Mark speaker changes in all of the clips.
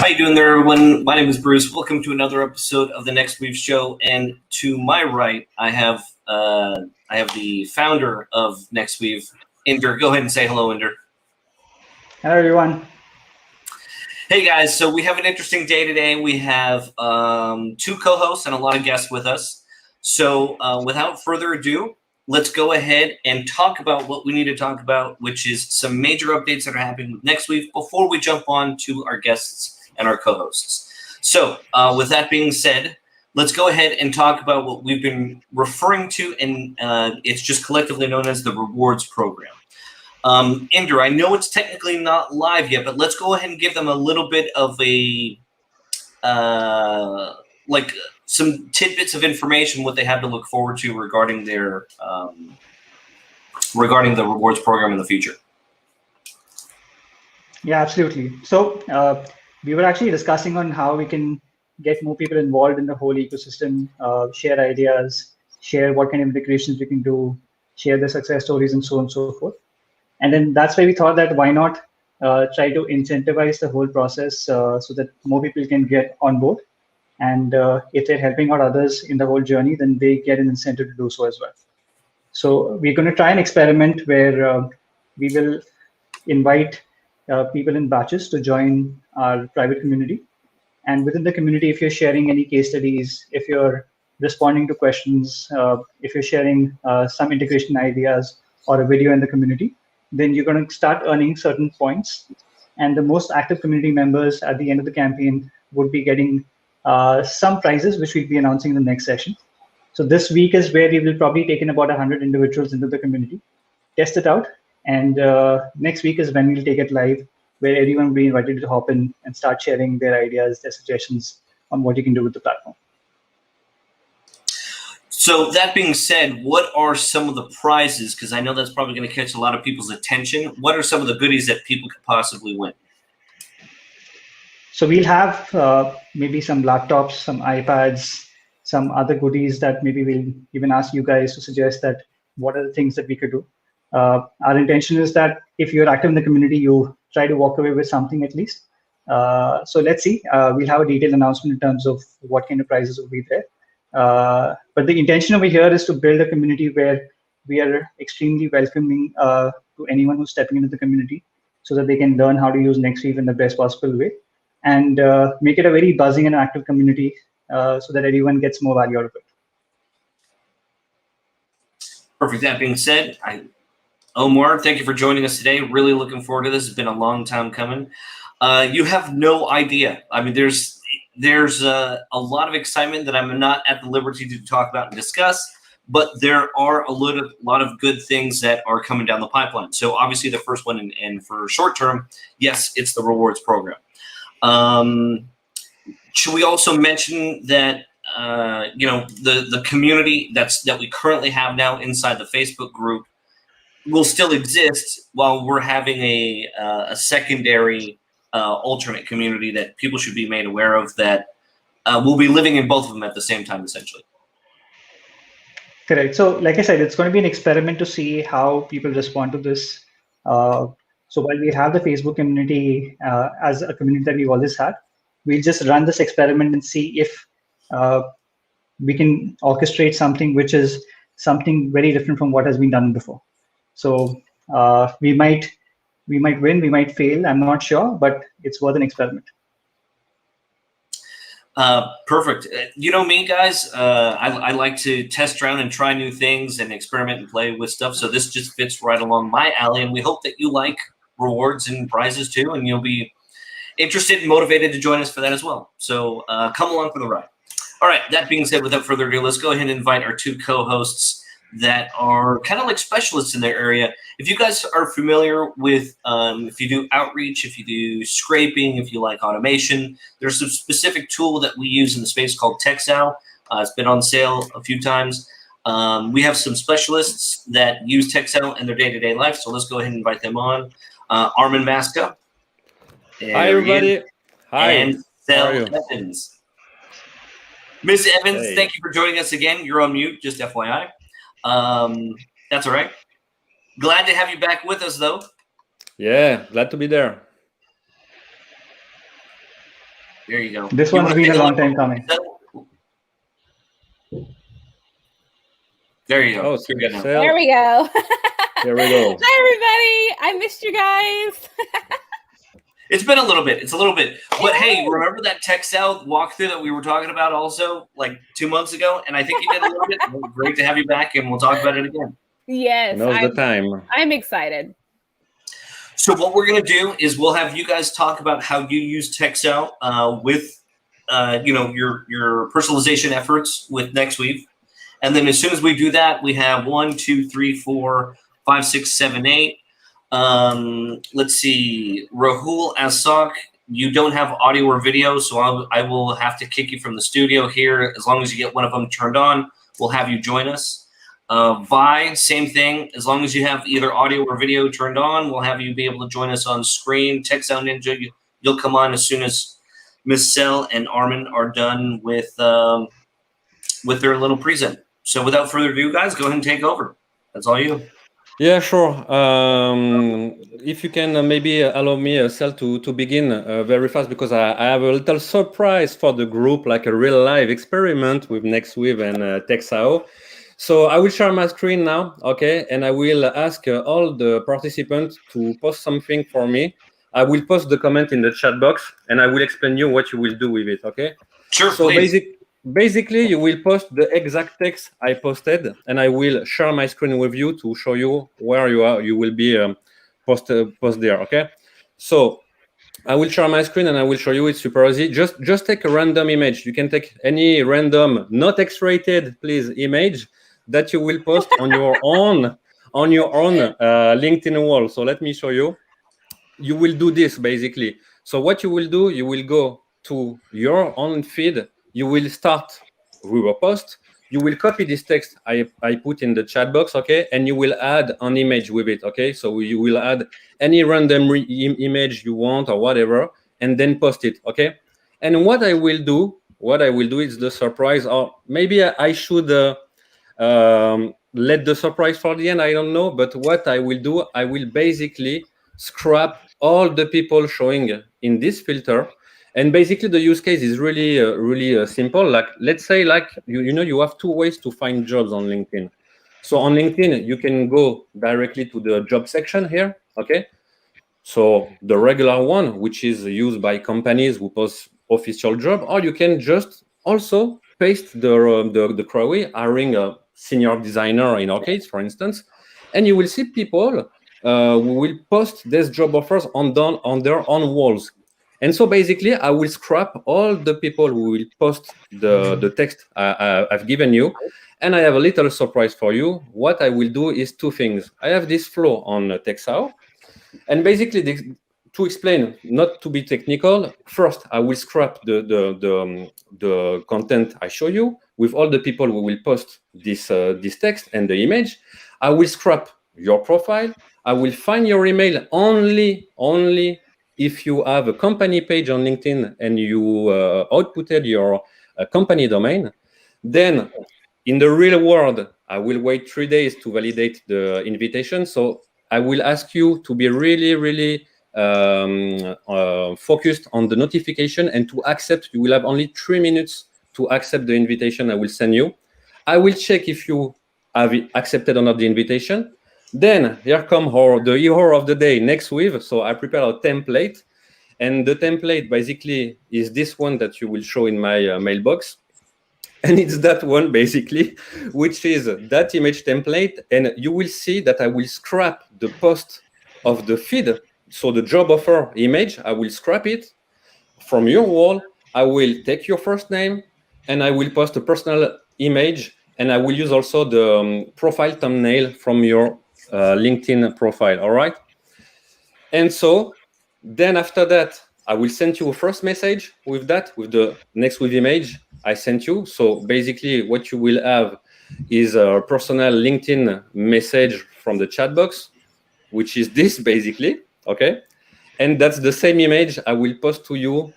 Speaker 1: How you doing there, everyone? My name is Bruce. Welcome to another episode of the NexweaveTV show. And to my right, I have the founder of NexweaveTV, Inder. Go ahead and say hello, Inder.
Speaker 2: Hello, everyone.
Speaker 1: Hey, guys. So we have an interesting day today. We have two co-hosts and a lot of guests with us. So without further ado, let's go ahead and talk about what we need to talk about, which is some major updates that are happening with NexweaveTV before we jump on to our guests and our co-hosts. So with that being said, let's go ahead and talk about what we've been referring to, and it's just collectively known as the rewards program. Inder, I know it's technically not live yet, but let's go ahead and give them a little bit of a some tidbits of information, what they have to look forward to regarding their regarding the rewards program in the future.
Speaker 2: Yeah, absolutely. So we were actually discussing on how we can get more people involved in the whole ecosystem, share ideas, share what kind of integrations we can do, share the success stories, and so on and so forth. And then that's why we thought that why not try to incentivize the whole process so that more people can get on board. And if they're helping out others in the whole journey, then they get an incentive to do so as well. So we're going to try an experiment where we will invite people in batches to join our private community. And within the community, if you're sharing any case studies, if you're responding to questions, if you're sharing some integration ideas or a video in the community, then you're going to start earning certain points. And the most active community members at the end of the campaign would be getting some prizes, which we'll be announcing in the next session. So this week is where we will probably take in about 100 individuals into the community, test it out. And next week is when we'll take it live, where everyone will be invited to hop in and start sharing their ideas, their suggestions on what you can do with the platform.
Speaker 1: So that being said, what are some of the prizes? Because I know that's probably going to catch a lot of people's attention. What are some of the goodies that people could possibly win?
Speaker 2: So we'll have maybe some laptops, some iPads, some other goodies that maybe we'll even ask you guys to suggest that what are the things that we could do. Our intention is that if you're active in the community, you try to walk away with something at least. So let's see. We'll have a detailed announcement in terms of what kind of prizes will be there. But the intention over here is to build a community where we are extremely welcoming to anyone who's stepping into the community so that they can learn how to use NexweaveTV in the best possible way and make it a very buzzing and active community so that everyone gets more value out of it.
Speaker 1: Perfect. That being said, Omar, thank you for joining us today. Really looking forward to this. It's been a long time coming. You have no idea. I mean, there's a lot of excitement that I'm not at the liberty to talk about and discuss, but there are a lot of good things that are coming down the pipeline. So obviously the first one, and for short term, yes, it's the rewards program. Should we also mention that the community that we currently have now inside the Facebook group will still exist while we're having a secondary alternate community that people should be made aware of that will be living in both of them at the same time, essentially.
Speaker 2: Correct. So like I said, it's going to be an experiment to see how people respond to this. So while we have the Facebook community as a community that we've always had, we'll just run this experiment and see if we can orchestrate something which is something very different from what has been done before. So we might win, we might fail, I'm not sure, but it's worth an experiment.
Speaker 1: Perfect. You know me, guys, I like to test around and try new things and experiment and play with stuff. So this just fits right along my alley, and we hope that you like rewards and prizes too, and you'll be interested and motivated to join us for that as well. So come along for the ride. All right, that being said, without further ado, let's go ahead and invite our two co-hosts that are kind of like specialists in their area. If you guys are familiar with, if you do outreach, if you do scraping, if you like automation, there's a specific tool that we use in the space called Texau. It's been on sale a few times. We have some specialists that use Texau in their day-to-day life, so let's go ahead and invite them on. Arman Mazka.
Speaker 3: Hi, everybody. Hi.
Speaker 1: And Selle Evans. Miss Evans, hey. Thank you for joining us again. You're on mute, just FYI. That's all right. Glad to have you back with us, though.
Speaker 3: Yeah, glad to be there.
Speaker 1: There you go.
Speaker 2: This one's been a long time coming.
Speaker 1: There you go.
Speaker 3: Oh,
Speaker 4: there we go.
Speaker 3: There we go.
Speaker 4: Hi, everybody. I missed you guys.
Speaker 1: It's been a little bit. It's a little bit. But hey, remember that Texau walkthrough that we were talking about also like 2 months ago? And I think you did a little bit. Great to have you back, and we'll talk about it again.
Speaker 4: Yes.
Speaker 3: Now's the time.
Speaker 4: I'm excited.
Speaker 1: So what we're going to do is we'll have you guys talk about how you use Texau with, your personalization efforts with NexweaveTV. And then as soon as we do that, we have 1, 2, 3, 4, 5, 6, 7, 8. Let's see. Rahul Asak, you don't have audio or video, so I will have to kick you from the studio here. As long as you get one of them turned on, we'll have you join us. Vi, same thing. As long as you have either audio or video turned on, we'll have you be able to join us on screen. Texau Ninja, you'll come on as soon as Miss Selle and Arman are done with their little present. So without further ado, guys, go ahead and take over. That's all you.
Speaker 3: Yeah, sure. If you can maybe allow me, Selle, to begin very fast, because I have a little surprise for the group, like a real live experiment with NexweaveTV and Texau. So I will share my screen now, okay? And I will ask all the participants to post something for me. I will post the comment in the chat box, and I will explain you what you will do with it, okay?
Speaker 1: Sure,
Speaker 3: so
Speaker 1: please.
Speaker 3: Basically, you will post the exact text I posted, and I will share my screen with you to show you where you are. You will be post there, okay? So I will share my screen and I will show you. It's super easy. Just take a random image. You can take any random, not X-rated, please, image that you will post on your own LinkedIn wall. So let me show you. You will do this basically. So what you will do, you will go to your own feed. You will start with a post. You will copy this text I put in the chat box, okay? And you will add an image with it, okay? So you will add any random image you want or whatever, and then post it, okay? And what I will do is the surprise, or maybe I should let the surprise for the end, I don't know. But what I will do, I will basically scrap all the people showing in this filter. And basically, the use case is really simple. Like, let's say, like you have 2 ways to find jobs on LinkedIn. So on LinkedIn, you can go directly to the job section here. Okay. So the regular one, which is used by companies who post official job, or you can just also paste the query, hiring a senior designer in our case, for instance, and you will see people who will post these job offers on their own walls. And so basically, I will scrap all the people who will post the text I've given you. And I have a little surprise for you. What I will do is 2 things. I have this flow on Texau. And basically, to explain, not to be technical, first, I will scrap the content I show you with all the people who will post this text and the image. I will scrap your profile. I will find your email only if you have a company page on LinkedIn and you outputted your company domain. Then in the real world, I will wait 3 days to validate the invitation. So I will ask you to be really focused on the notification and to accept. You will have only 3 minutes to accept the invitation I will send you. I will check if you have accepted or not the invitation. Then here come the hero of the day, NexweaveTV. So I prepare a template, and the template basically is this one that you will show in my mailbox. And it's that one basically, which is that image template. And you will see that I will scrap the post of the feed. So the job offer image, I will scrap it from your wall. I will take your first name and I will post a personal image. And I will use also the profile thumbnail from your LinkedIn profile. All right. And so then after that, I will send you a first message with the NexweaveTV image I sent you. So basically what you will have is a personal LinkedIn message from the chat box, which is this basically, okay? And that's the same image I will post to you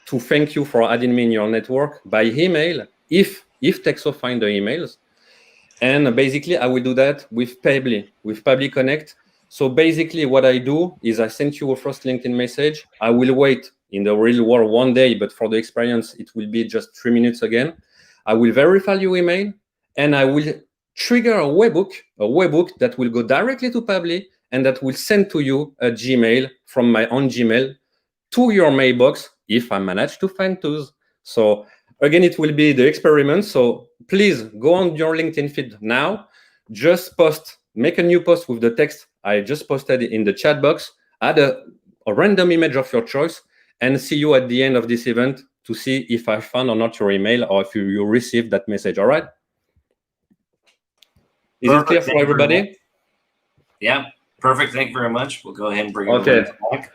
Speaker 3: to thank you for adding me in your network by email, if Texau find the emails. And basically I will do that with Pably Connect. So basically what I do is I send you a first LinkedIn message. I will wait in the real world one day, but for the experience, it will be just 3 minutes again. I will verify your email, and I will trigger a webhook that will go directly to Pabli, and that will send to you a Gmail from my own Gmail to your mailbox if I manage to find those. So again, it will be the experiment. So please go on your LinkedIn feed now. Just make a new post with the text I just posted in the chat box. Add a random image of your choice, and see you at the end of this event to see if I found or not your email, or if you received that message. All right? Is it clear for everybody?
Speaker 1: Yeah, perfect. Thank you very much. We'll go ahead and bring
Speaker 3: Okay.
Speaker 1: back.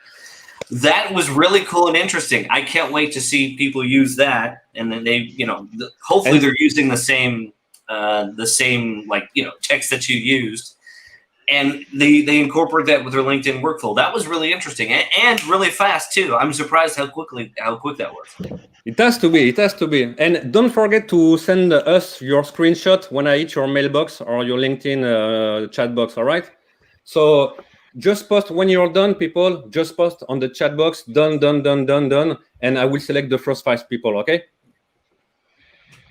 Speaker 1: That was really cool and interesting. I can't wait to see people use that, and then they, hopefully they're using the same text that you used, and they incorporate that with their LinkedIn workflow. That was really interesting and really fast too. I'm surprised how quick that was.
Speaker 3: It has to be. It has to be. And don't forget to send us your screenshot when I hit your mailbox or your LinkedIn chat box. All right. So just post when you're done, people. Just post on the chat box. Done. And I will select the first 5 people. Okay.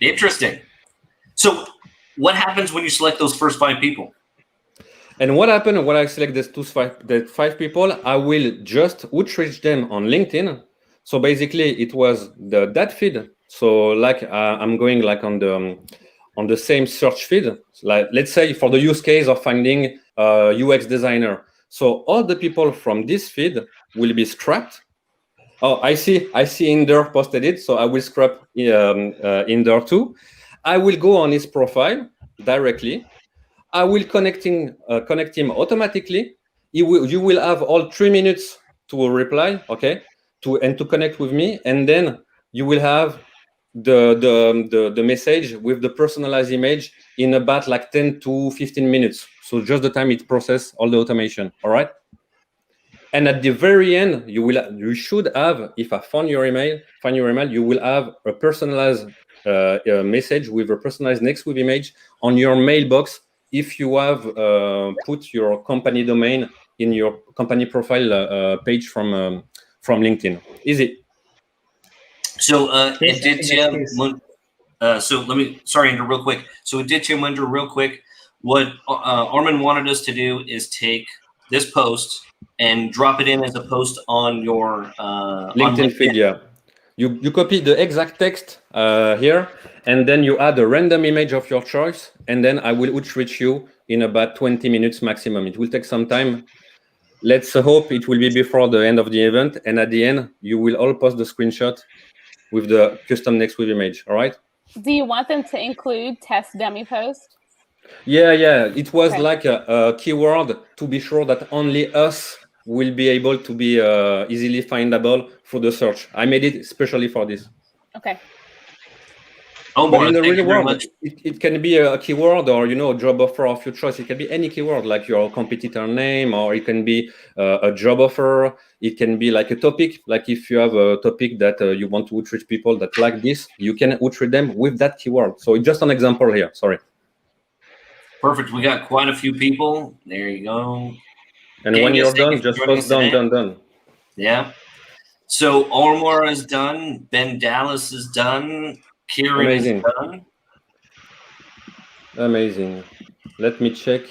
Speaker 1: Interesting. So what happens when you select those first 5 people?
Speaker 3: And what happened when I select the 5 people? I will just outreach them on LinkedIn. So basically, it was that feed. So like I'm going like on the same search feed. Like let's say for the use case of finding a UX designer. So all the people from this feed will be scrapped. Oh, I see Inder posted it. So I will scrap Inder too. I will go on his profile directly. I will connect him automatically. You will have all 3 minutes to reply, okay, to connect with me, and then you will have the message with the personalized image in about like 10 to 15 minutes. So just the time it processes all the automation. All right. And at the very end, you should have, if I find your email, you will have a personalized message with a personalized NexweaveTV image on your mailbox if you have put your company domain in your company profile page from LinkedIn. Easy.
Speaker 1: So
Speaker 2: Yes,
Speaker 1: Aditya, sorry, Andrew, real quick. So Aditya, Mundra, real quick. What Arman wanted us to do is take this post and drop it in as a post on your
Speaker 3: LinkedIn feed. Yeah, you copy the exact text here, and then you add a random image of your choice, and then I will outreach you in about 20 minutes maximum. It will take some time. Let's hope it will be before the end of the event, and at the end you will all post the screenshot with the custom NexweaveTV image. All right.
Speaker 4: Do you want them to include test dummy post?
Speaker 3: Yeah. It was like a keyword to be sure that only us will be able to be easily findable for the search. I made it especially for this.
Speaker 4: Okay.
Speaker 1: Oh,
Speaker 3: but in the real world, it can be a keyword or, a job offer of your choice. It can be any keyword, like your competitor name, or it can be a job offer. It can be like a topic. Like if you have a topic that you want to outreach people that like this, you can outreach them with that keyword. So it's just an example here. Sorry.
Speaker 1: Perfect. We got quite a few people. There you go.
Speaker 3: And when you're done, just post done.
Speaker 1: Yeah. So Omar is done. Ben Dallas is done. Kieran is done.
Speaker 3: Amazing. Let me check.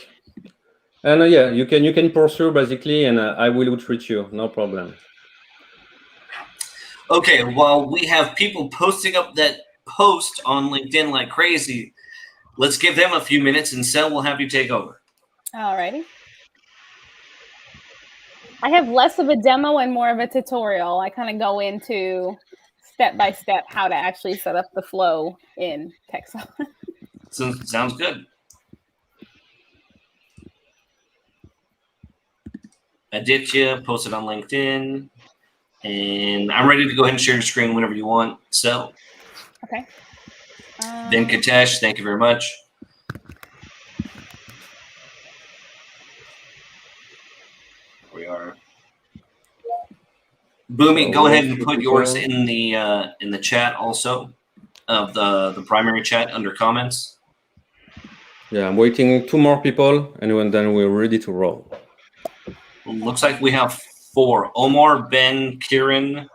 Speaker 3: And yeah, you can pursue basically, and I will outreach you. No problem.
Speaker 1: Okay. Well, we have people posting up that post on LinkedIn like crazy. Let's give them a few minutes, and Selle will have you take over.
Speaker 4: All righty. I have less of a demo and more of a tutorial. I kind of go into step by step how to actually set up the flow in Texau.
Speaker 1: So, sounds good. Aditya posted on LinkedIn, and I'm ready to go ahead and share your screen whenever you want. So,
Speaker 4: okay.
Speaker 1: Venkatesh, thank you very much. We are. Boomy, go ahead and put yours in the chat also, of the primary chat under comments.
Speaker 3: Yeah, I'm waiting 2 more people, and then we're ready to roll.
Speaker 1: Looks like we have 4: Omar, Ben, Kieran,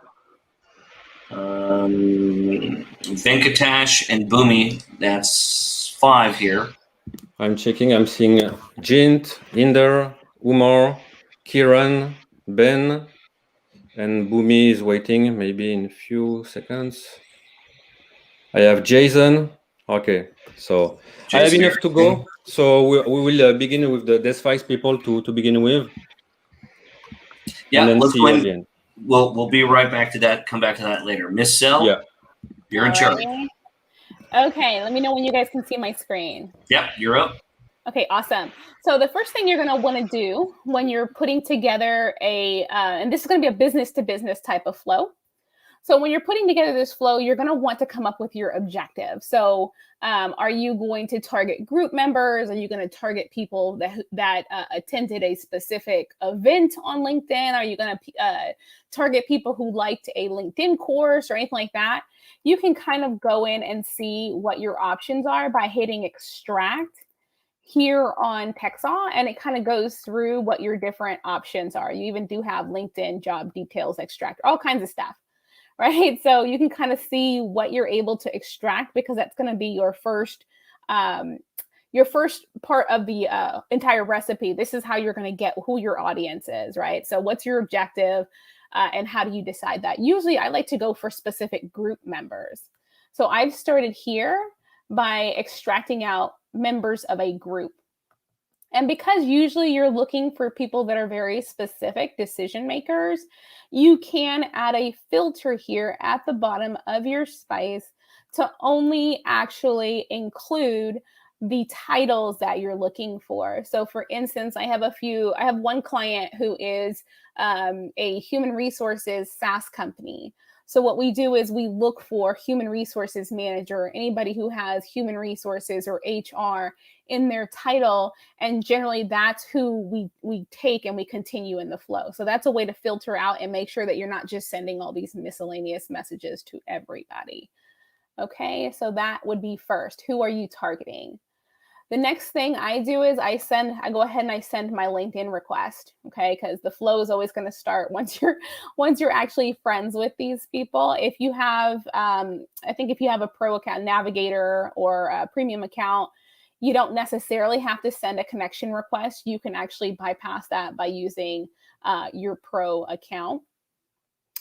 Speaker 1: Venkatash and Bhumi, that's 5 here.
Speaker 3: I'm checking. I'm seeing Jint, Inder, Umar, Kiran, Ben, and Bhumi is waiting maybe in a few seconds. I have Jason. Okay, so
Speaker 1: Jason,
Speaker 3: I have enough to go. So we will begin with the Death 5 people to begin with.
Speaker 1: Yeah,
Speaker 3: and then
Speaker 1: let's
Speaker 3: see
Speaker 1: go
Speaker 3: you
Speaker 1: ahead.
Speaker 3: again.
Speaker 1: We'll be right back to that. Come back to that later. Miss Selle,
Speaker 3: Yeah.
Speaker 1: you're in charge.
Speaker 4: Okay, let me know when you guys can see my screen.
Speaker 1: Yep, you're up.
Speaker 4: Okay, awesome. So the first thing you're going to want to do when you're putting together and this is going to be a business-to-business type of flow. So when you're putting together this flow, you're going to want to come up with your objective. So are you going to target group members? Are you going to target people that attended a specific event on LinkedIn? Are you going to target people who liked a LinkedIn course or anything like that? You can kind of go in and see what your options are by hitting extract here on Texau, and it kind of goes through what your different options are. You even do have LinkedIn job details extract, all kinds of stuff. Right, so you can kind of see what you're able to extract because that's going to be your first part of the entire recipe. This is how you're going to get who your audience is, right? So what's your objective and how do you decide that? Usually I like to go for specific group members. So I've started here by extracting out members of a group. And because usually you're looking for people that are very specific decision makers, you can add a filter here at the bottom of your spice to only actually include the titles that you're looking for. So for instance, I have one client who is a human resources SaaS company. So what we do is we look for human resources manager, anybody who has human resources or HR in their title. And generally that's who we take and we continue in the flow. So that's a way to filter out and make sure that you're not just sending all these miscellaneous messages to everybody. Okay, so that would be first. Who are you targeting? The next thing I do is I go ahead and I send my LinkedIn request, okay? Because the flow is always going to start once you're actually friends with these people. If you have, I think if you have a pro account, Navigator or a premium account, you don't necessarily have to send a connection request. You can actually bypass that by using your pro account.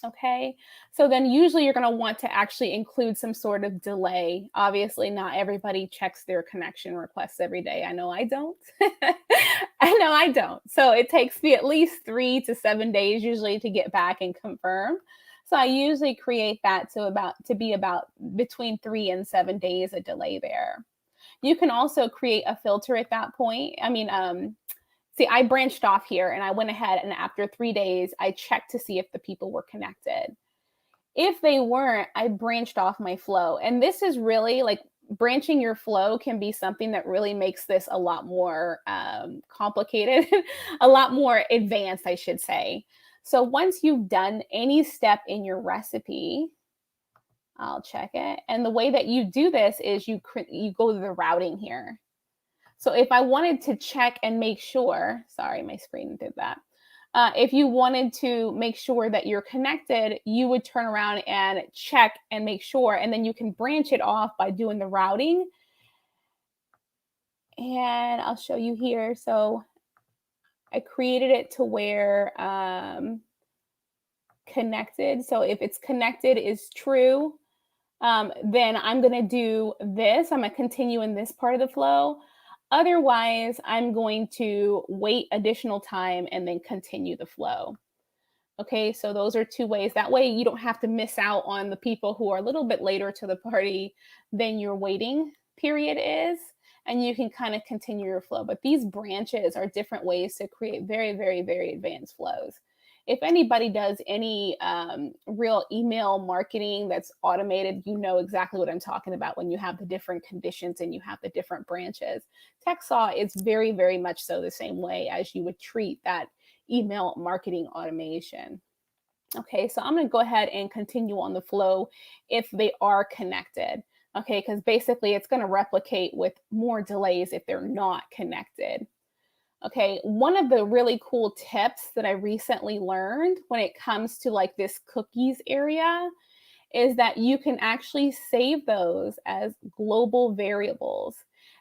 Speaker 4: Okay, so then usually you're going to want to actually include some sort of delay. Obviously, not everybody checks their connection requests every day. I know I don't. I know I don't. So it takes me at least 3 to 7 days usually to get back and confirm. So I usually create that to be about between 3 and 7 days a delay there. You can also create a filter at that point. See, I branched off here and I went ahead and after 3 days, I checked to see if the people were connected. If they weren't, I branched off my flow. And this is really like branching your flow can be something that really makes this a lot more complicated, a lot more advanced, I should say. So once you've done any step in your recipe, I'll check it. And the way that you do this is you go to the routing here. So if I wanted to check and make sure, sorry, my screen did that. If you wanted to make sure that you're connected, you would turn around and check and make sure, and then you can branch it off by doing the routing. And I'll show you here. So I created it to where connected. So if it's connected is true, then I'm going to do this. I'm going to continue in this part of the flow. Otherwise, I'm going to wait additional time and then continue the flow. Okay, so those are 2 ways. That way you don't have to miss out on the people who are a little bit later to the party than your waiting period is, and you can kind of continue your flow. But these branches are different ways to create very, very, very advanced flows. If anybody does any real email marketing that's automated, you know exactly what I'm talking about when you have the different conditions and you have the different branches. Texau is very, very much so the same way as you would treat that email marketing automation. Okay, so I'm going to go ahead and continue on the flow if they are connected. Okay, because basically it's going to replicate with more delays if they're not connected. Okay, one of the really cool tips that I recently learned when it comes to like this cookies area is that you can actually save those as global variables.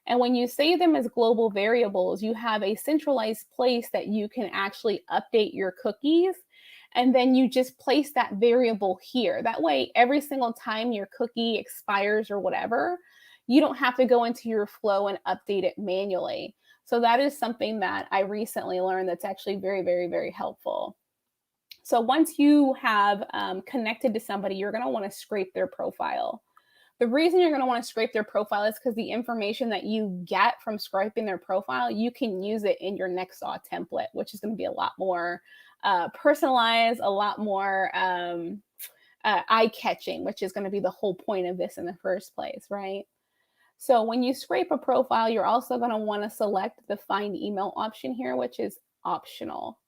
Speaker 4: And when you save them as global variables, you have a centralized place that you can actually update your cookies. And then you just place that variable here. That way, every single time your cookie expires or whatever, you don't have to go into your flow and update it manually. So that is something that I recently learned that's actually very, very, very helpful. So once you have connected to somebody, you're going to want to scrape their profile. The reason you're going to want to scrape their profile is because the information that you get from scraping their profile, you can use it in your Nexweave template, which is going to be a lot more personalized, a lot more eye-catching, which is going to be the whole point of this in the first place, right? So when you scrape a profile, you're also going to want to select the find email option here, which is optional.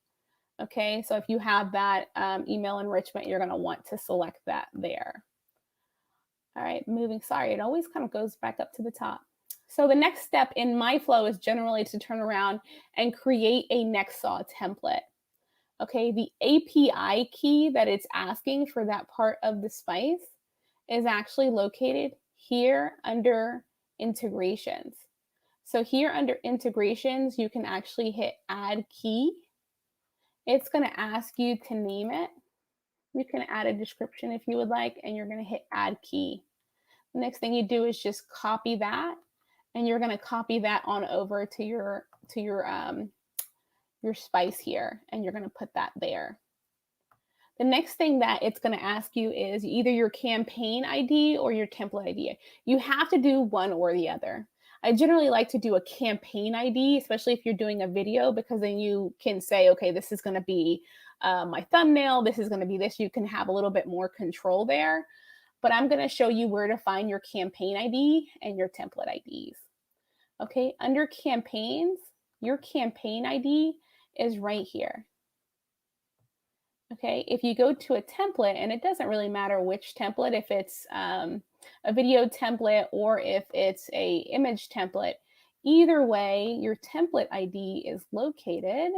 Speaker 4: Okay, so if you have that email enrichment, you're going to want to select that there. All right, sorry, it always kind of goes back up to the top. So the next step in my flow is generally to turn around and create a Nexweave template. Okay, the API key that it's asking for that part of the spice is actually located here under integrations. So here under integrations, you can actually hit add key. It's going to ask you to name it. You can add a description if you would like, and you're going to hit add key. The next thing you do is just copy that, and you're going to copy that on over to your spice here, and you're going to put that there. The next thing that it's going to ask you is either your campaign ID or your template ID. You have to do one or the other. I generally like to do a campaign ID, especially if you're doing a video, because then you can say, okay, this is going to be my thumbnail. This is going to be this. You can have a little bit more control there. But I'm going to show you where to find your campaign ID and your template IDs. Okay, under campaigns, your campaign ID is right here. Okay, if you go to a template, and it doesn't really matter which template, if it's a video template or if it's a image template, either way, your template ID is located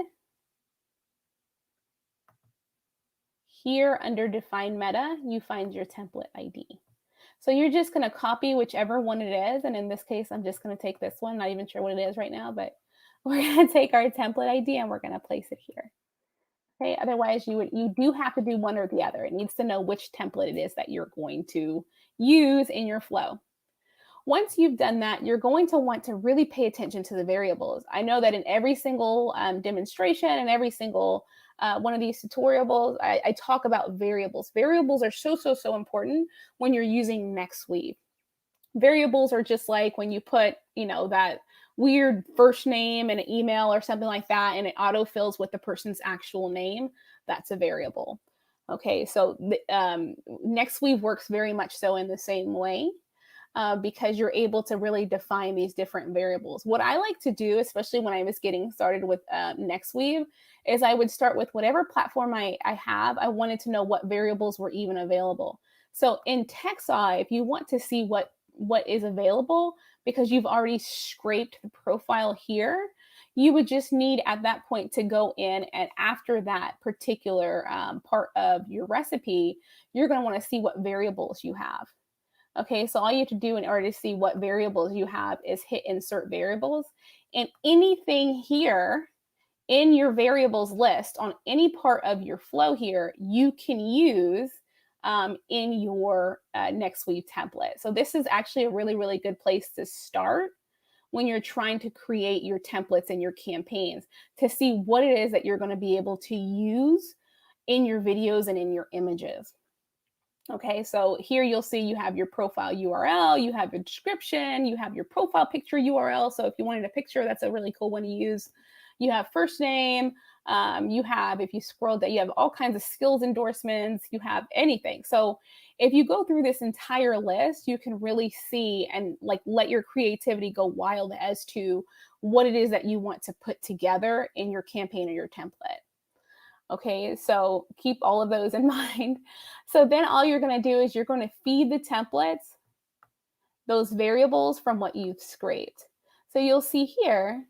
Speaker 4: here under define meta. You find your template ID. So you're just going to copy whichever one it is. And in this case, I'm just going to take this one. Not even sure what it is right now, but we're going to take our template ID and we're going to place it here. Okay. Otherwise, you do have to do one or the other. It needs to know which template it is that you're going to use in your flow. Once you've done that, you're going to want to really pay attention to the variables. I know that in every single demonstration and every single one of these tutorials, I talk about variables. Variables are so important when you're using NexweaveTV. Variables are just like when you put, that weird first name and an email or something like that, and it autofills with the person's actual name. That's a variable. Okay, so NexweaveTV works very much so in the same way. Because you're able to really define these different variables. What I like to do, especially when I was getting started with NexweaveTV, is I would start with whatever platform I have. I wanted to know what variables were even available. So in Texau, if you want to see what is available, because you've already scraped the profile here, you would just need at that point to go in, and after that particular part of your recipe, you're going to want to see what variables you have. Okay, so all you have to do in order to see what variables you have is hit insert variables, and anything here in your variables list on any part of your flow here, you can use in your NexweaveTV template. So this is actually a really, really good place to start when you're trying to create your templates and your campaigns, to see what it is that you're going to be able to use in your videos and in your images. Okay, so here you'll see you have your profile URL, you have your description, you have your profile picture URL. So if you wanted a picture, that's a really cool one to use. You have first name, you have, if you scroll down, you have all kinds of skills endorsements, you have anything. So if you go through this entire list, you can really see and let your creativity go wild as to what it is that you want to put together in your campaign or your template. Okay, so keep all of those in mind. So then all you're going to do is you're going to feed the templates those variables from what you've scraped. So you'll see here,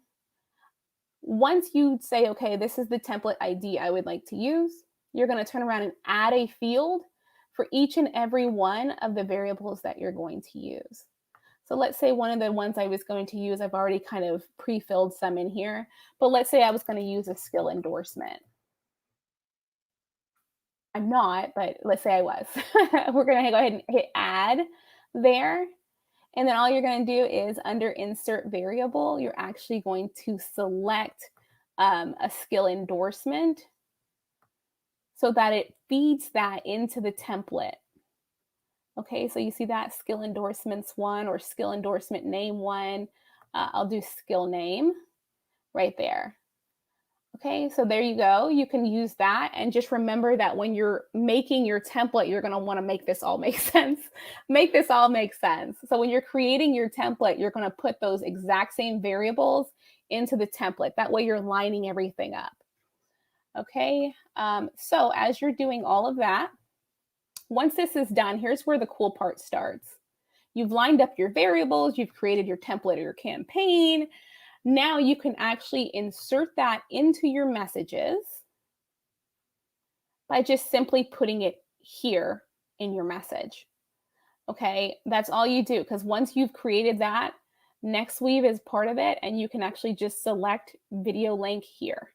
Speaker 4: once you say, okay, this is the template ID I would like to use, you're going to turn around and add a field for each and every one of the variables that you're going to use. So let's say one of the ones I was going to use, I've already kind of pre-filled some in here, but let's say I was going to use a skill endorsement. I'm not, but let's say I was. We're going to go ahead and hit add there. And then all you're going to do is under insert variable, you're actually going to select a skill endorsement so that it feeds that into the template. Okay, so you see that skill endorsements 1 or skill endorsement name 1. I'll do skill name right there. Okay, so there you go. You can use that. And just remember that when you're making your template, you're going to want to make this all make sense. Make this all make sense. So when you're creating your template, you're going to put those exact same variables into the template. That way you're lining everything up. Okay, so as you're doing all of that, once this is done, here's where the cool part starts. You've lined up your variables, you've created your template or your campaign. Now you can actually insert that into your messages by just simply putting it here in your message. Okay, that's all you do, because once you've created that, NexweaveTV is part of it, and you can actually just select video link here.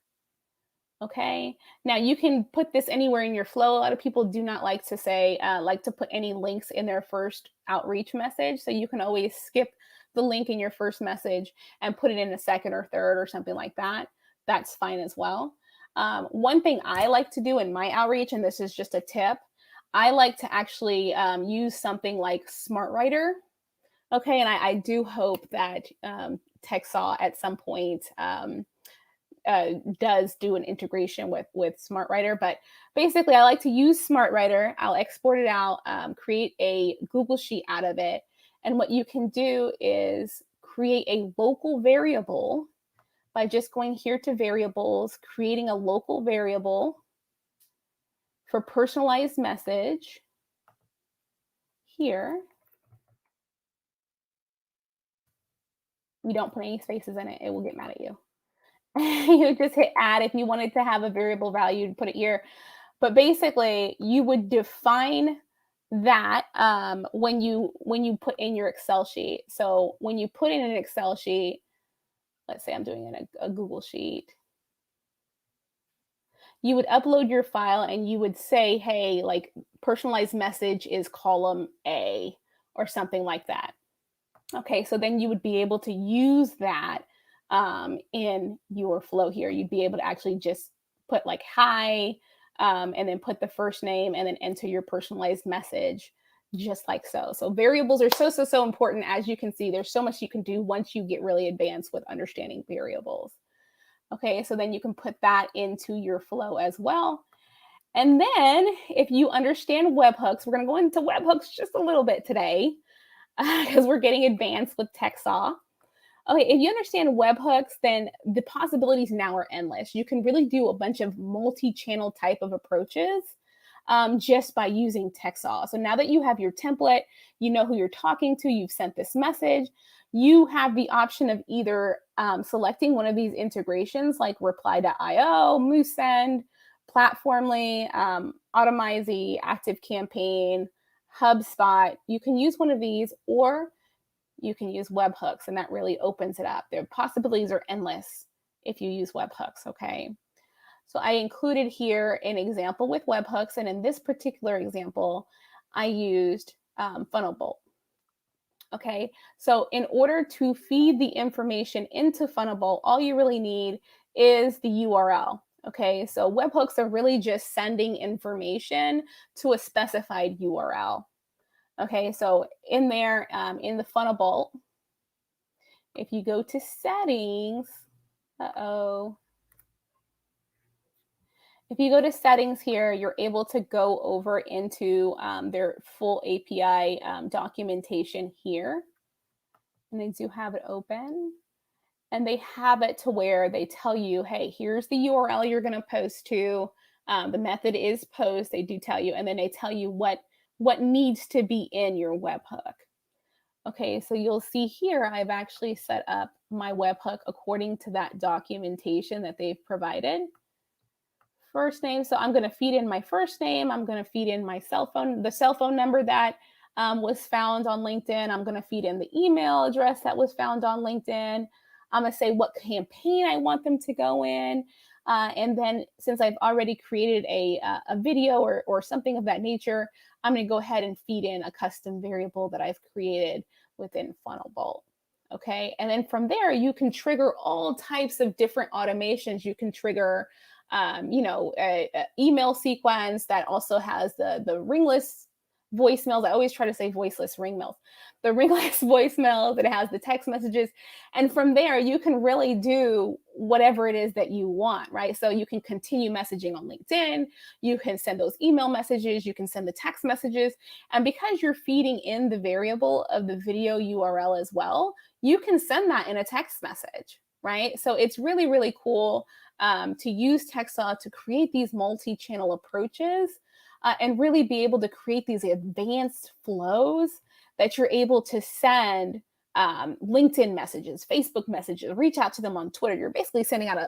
Speaker 4: Okay, now you can put this anywhere in your flow. A lot of people do not like to say, like to put any links in their first outreach message. So you can always skip the link in your first message and put it in a second or third or something like that. That's fine as well. One thing I like to do in my outreach, and this is just a tip, I like to actually use something like SmartWriter. Okay, and I do hope that Texau at some point does do an integration with SmartWriter, but basically I like to use SmartWriter. I'll export it out, create a Google Sheet out of it. And what you can do is create a local variable by just going here to variables, creating a local variable for personalized message here. You don't put any spaces in it, it will get mad at you. You just hit add if you wanted to have a variable value, put it here. But basically, you would define that when you put in your Excel sheet. So when you put in an Excel sheet, let's say I'm doing it in a Google Sheet, you would upload your file and you would say, hey, like personalized message is column A or something like that. Okay, so then you would be able to use that in your flow here. You'd be able to actually just put like hi, and then put the first name and then enter your personalized message just like so. So variables are so important. As you can see, there's so much you can do once you get really advanced with understanding variables. Okay, so then you can put that into your flow as well. And then if you understand webhooks, we're going to go into webhooks just a little bit today because we're getting advanced with Texau. Okay, if you understand webhooks, then the possibilities now are endless. You can really do a bunch of multi-channel type of approaches just by using Texau. So now that you have your template, you know who you're talking to, you've sent this message, you have the option of either selecting one of these integrations like Reply.io, MooseSend, Platformly, Automizy, ActiveCampaign, HubSpot. You can use one of these, or you can use webhooks, and that really opens it up. Their possibilities are endless if you use webhooks, okay? So I included here an example with webhooks, and in this particular example, I used Funnelbolt. Okay, so in order to feed the information into Funnelbolt, all you really need is the URL. Okay, so webhooks are really just sending information to a specified URL. Okay, so in there, in the Funnelbolt, if you go to settings, if you go to settings here, you're able to go over into their full API documentation here. And they do have it open. And they have it to where they tell you, hey, here's the URL you're going to post to. The method is post. They do tell you. And then they tell you what needs to be in your webhook. Okay, so you'll see here, I've actually set up my webhook according to that documentation that they've provided first name. So I'm going to feed in my first name. I'm going to feed in my cell phone, the cell phone number that was found on LinkedIn. I'm going to feed in the email address that was found on LinkedIn. I'm going to say what campaign I want them to go in. And then since I've already created a video or something of that nature, I'm going to go ahead and feed in a custom variable that I've created within Funnelbolt. Okay. And then from there, you can trigger all types of different automations. You can trigger, a email sequence that also has the ringless voicemails. I always try to say voiceless ringmails. The ringless voicemails, that has the text messages. And from there, you can really do whatever it is that you want, right? So you can continue messaging on LinkedIn. You can send those email messages. You can send the text messages. And because you're feeding in the variable of the video URL as well, you can send that in a text message, right? So it's really, really cool to use Texau to create these multi-channel approaches and really be able to create these advanced flows that you're able to send LinkedIn messages, Facebook messages, reach out to them on Twitter. You're basically sending out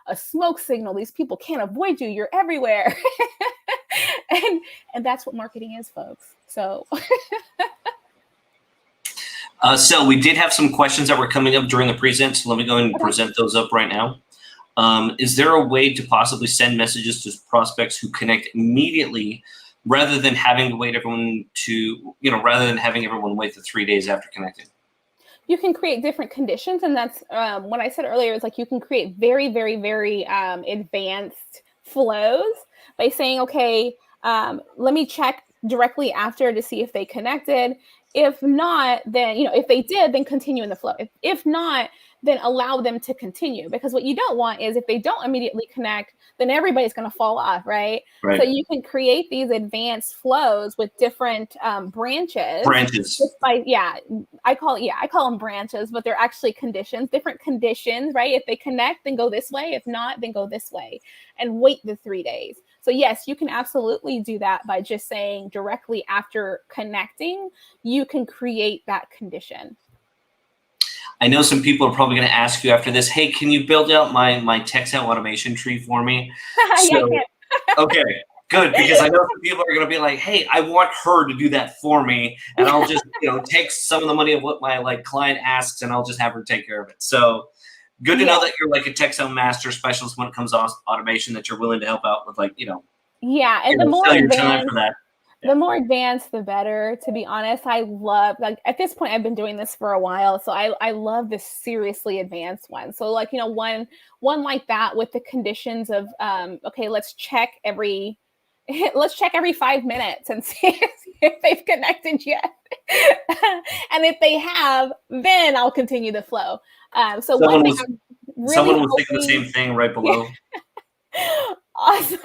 Speaker 4: a smoke signal. These people can't avoid you. You're everywhere. and that's what marketing is, folks. So.
Speaker 1: So we did have some questions that were coming up during the present. So let me go ahead and present those up right now. Is there a way to possibly send messages to prospects who connect immediately rather than having to wait rather than having everyone wait the 3 days after connecting?
Speaker 4: You can create different conditions. And that's what I said earlier, is like you can create very, very, very advanced flows by saying, okay, let me check directly after to see if they connected. If not, then, if they did, then continue in the flow. If not, then allow them to continue, because what you don't want is if they don't immediately connect, then everybody's going to fall off, right? So you can create these advanced flows with different branches. I call them branches, but they're actually conditions, different conditions, right? If they connect, then go this way. If not, then go this way, and wait the 3 days. So yes, you can absolutely do that by just saying directly after connecting, you can create that condition.
Speaker 1: I know some people are probably going to ask you after this, hey, can you build out my Texau automation tree for me? Okay, good, because I know some people are going to be like, hey, I want her to do that for me, and I'll just take some of the money of what my client asks, and I'll just have her take care of it. So good to know that you're like a Texau master specialist when it comes to automation, that you're willing to help out with
Speaker 4: and the more advanced, the more advanced, the better. To be honest, I love, at this point, I've been doing this for a while, so I love the seriously advanced one. So one like that with the conditions of okay, let's check every 5 minutes and see if they've connected yet. And if they have, then I'll continue the flow. So someone
Speaker 1: was thinking the same thing right below.
Speaker 4: Awesome.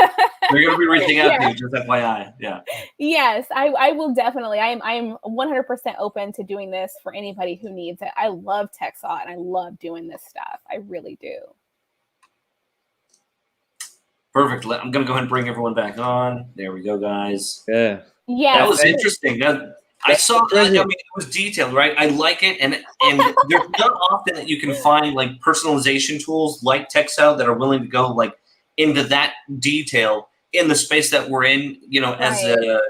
Speaker 1: They're going to be reaching out to you, just FYI. Yeah.
Speaker 4: Yes, I will definitely. I'm 100% open to doing this for anybody who needs it. I love Texau and I love doing this stuff. I really do.
Speaker 1: Perfect. I'm going to go ahead and bring everyone back on. There we go, guys.
Speaker 3: Yeah.
Speaker 1: That was interesting. I saw that. I mean, it was detailed, right? I like it. And there's not often that you can find personalization tools like Texau that are willing to go into that detail in the space that we're in, as a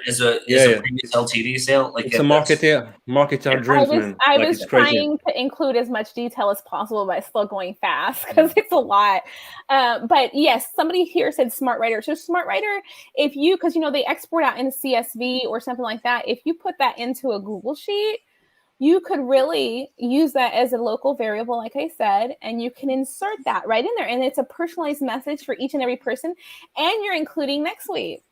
Speaker 1: previous LTD sale.
Speaker 3: It's a marketer dream.
Speaker 4: I was trying to include as much detail as possible, but still going fast because it's a lot. But yes, somebody here said SmartWriter. So SmartWriter, because they export out in CSV or something like that. If you put that into a Google Sheet, you could really use that as a local variable, like I said, and you can insert that right in there. And it's a personalized message for each and every person. And you're including NexweaveTV.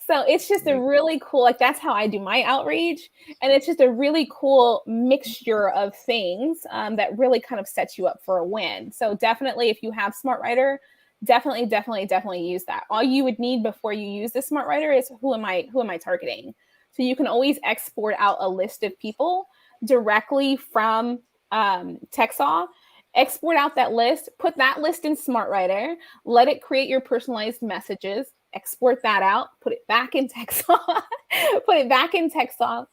Speaker 4: So it's just a really cool, that's how I do my outreach. And it's just a really cool mixture of things that really kind of sets you up for a win. So definitely, if you have SmartWriter, definitely use that. All you would need before you use the SmartWriter is who am I targeting? So you can always export out a list of people directly from Texau, export out that list, put that list in SmartWriter, let it create your personalized messages, export that out, put it back in Texau,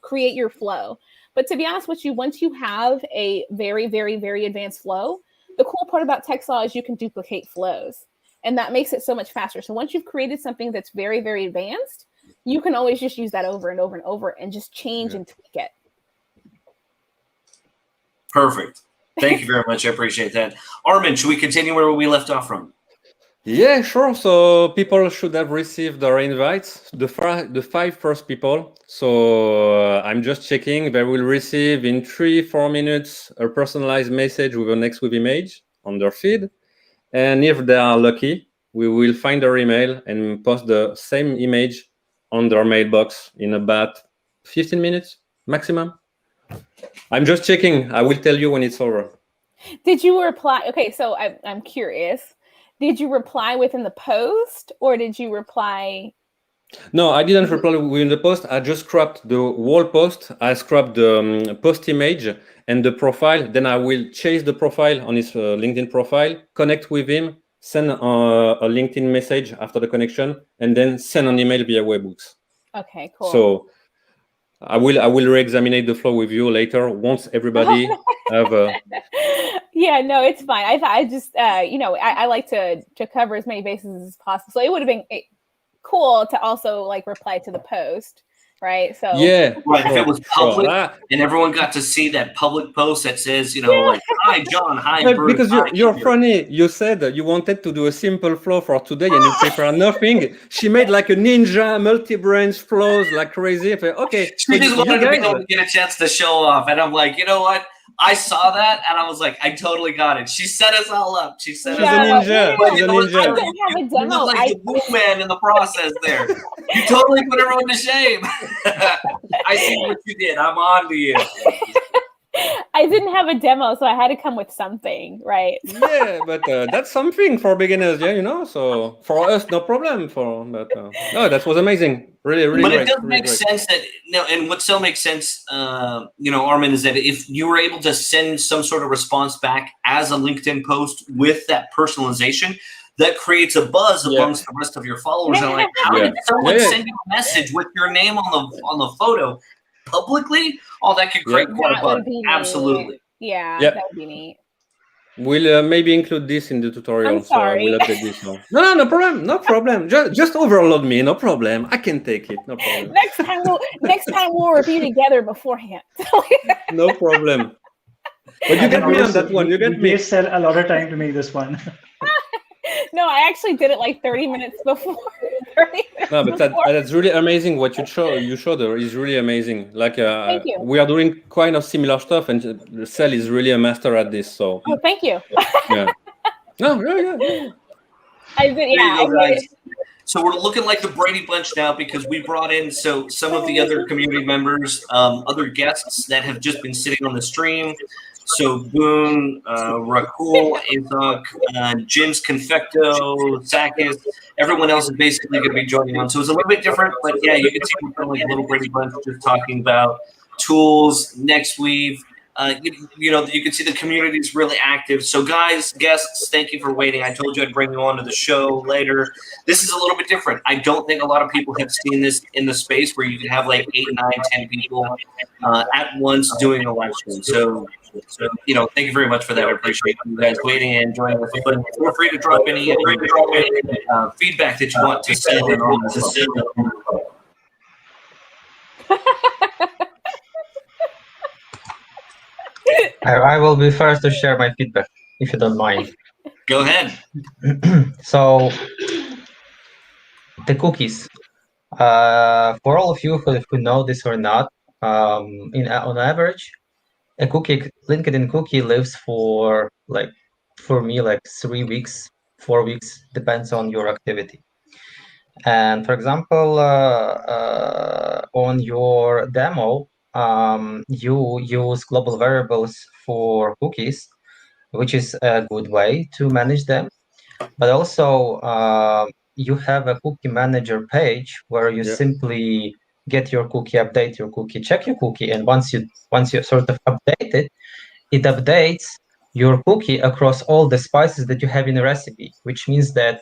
Speaker 4: create your flow. But to be honest with you, once you have a very, very, very advanced flow, the cool part about Texau is you can duplicate flows. And that makes it so much faster. So once you've created something that's very, very advanced, you can always just use that over and over and over and just change and tweak it.
Speaker 1: Perfect. Thank you very much. I appreciate that. Arman, should we continue where we left off from?
Speaker 3: Yeah, sure. So people should have received our invites, the 5 first people. So I'm just checking. They will receive in 3-4 minutes a personalized message with a NexweaveTV image on their feed. And if they are lucky, we will find their email and post the same image on their mailbox in about 15 minutes maximum. I'm just checking. I will tell you when it's over.
Speaker 4: Did you reply? Okay, so I'm curious. Did you reply within the post, or did you reply?
Speaker 3: No, I didn't reply within the post. I just scrapped the whole post. I scrapped the post image and the profile. Then I will chase the profile on his LinkedIn profile, connect with him, send a LinkedIn message after the connection, and then send an email via webhooks.
Speaker 4: Okay, cool.
Speaker 3: So I will re-examine the flow with you later once everybody have a...
Speaker 4: Yeah, no, it's fine. I just I like to cover as many bases as possible. So it would have been cool to also like reply to the post, right? So
Speaker 3: yeah,
Speaker 1: right. If it was public and everyone got to see that public post that says, like, hi John, hi Bruce.
Speaker 3: Because you're funny. You said you wanted to do a simple flow for today and you prepared nothing. She made like a ninja multi-branch flows like crazy. Okay,
Speaker 1: she just wanted to be able to get a chance to show off, and I'm like, you know what? I saw that and I was like, I totally got it. She set us all up. She set us
Speaker 3: a ninja.
Speaker 1: She's a
Speaker 3: ninja.
Speaker 4: I didn't have a demo.
Speaker 1: You look like the Woo Man in the process there. You totally put everyone to shame. I see what you did. I'm on to you.
Speaker 4: I didn't have a demo, so I had to come with something, right?
Speaker 3: Yeah, but that's something for beginners, yeah, So for us, no problem. No, that was amazing. Really, really
Speaker 1: but
Speaker 3: great.
Speaker 1: It does
Speaker 3: really
Speaker 1: make
Speaker 3: great.
Speaker 1: sense that, and what still makes sense, Arman, is that if you were able to send some sort of response back as a LinkedIn post with that personalization, that creates a buzz amongst the rest of your followers. And like, how did someone send you a message with your name on the photo publicly? Oh, that could create quite a buzz. Absolutely.
Speaker 4: Yeah, that would be neat.
Speaker 3: We'll maybe include this in the tutorial.
Speaker 4: I'm sorry.
Speaker 3: So we'll update this now. No problem. No problem. Just overload me. No problem. I can take it. No problem.
Speaker 4: Next time we'll review together beforehand.
Speaker 3: No problem. But you get me on that one. You get me.
Speaker 2: We Selle a lot of time to make this one.
Speaker 4: No, I actually did it like 30 minutes before.
Speaker 3: No, but that's really amazing. What you showed there is really amazing. Like
Speaker 4: thank you.
Speaker 3: We are doing kind of similar stuff, and Selle is really a master at this. So
Speaker 4: thank you.
Speaker 3: Yeah. No, yeah.
Speaker 4: I did,
Speaker 1: So we're looking like the Brady Bunch now because we brought in some of the other community members, other guests that have just been sitting on the stream. So Boone, Rakul, Azok, Jim's Confecto, Sakis, everyone else is basically going to be joining on. So it's a little bit different, but yeah, you can see we're kind of like a little Brady Bunch just talking about tools, NexweaveTV. You can see the community is really active. So guys, guests, thank you for waiting. I told you I'd bring you on to the show later. This is a little bit different. I don't think a lot of people have seen this in the space where you can have like 8, 9, 10 people at once doing a live stream. So thank you very much for that. I appreciate you guys waiting and joining us. But feel free to drop any feedback that you want to send on.
Speaker 5: I will be first to share my feedback, if you don't mind.
Speaker 1: Go ahead.
Speaker 5: So, the cookies. For all of you who know this or not, on average, a LinkedIn cookie lives for me 3 weeks, 4 weeks, depends on your activity. And for example, on your demo, you use global variables for cookies, which is a good way to manage them. But also, you have a cookie manager page where you simply get your cookie, update your cookie, check your cookie, and once you sort of update it, it updates your cookie across all the spices that you have in a recipe, which means that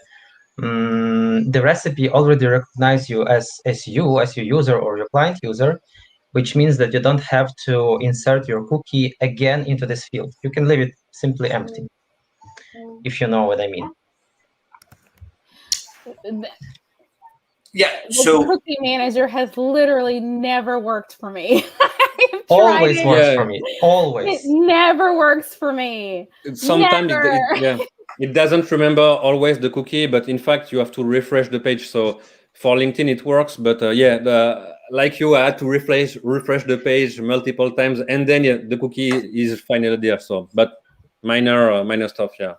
Speaker 5: the recipe already recognizes you as your user or your client user, which means that you don't have to insert your cookie again into this field. You can leave it simply empty, if you know what I mean.
Speaker 1: Yeah.
Speaker 4: The
Speaker 1: So
Speaker 4: cookie manager has literally never worked for me. I've
Speaker 5: Always
Speaker 4: tried
Speaker 5: works
Speaker 3: Yeah.
Speaker 5: for me.
Speaker 4: it.
Speaker 5: Always.
Speaker 4: It never works for me.
Speaker 3: Sometimes
Speaker 4: Never.
Speaker 3: it doesn't remember always the cookie, but in fact you have to refresh the page. So for LinkedIn it works, but like you, I had to refresh the page multiple times, and then the cookie is finally there. So, but minor stuff, yeah.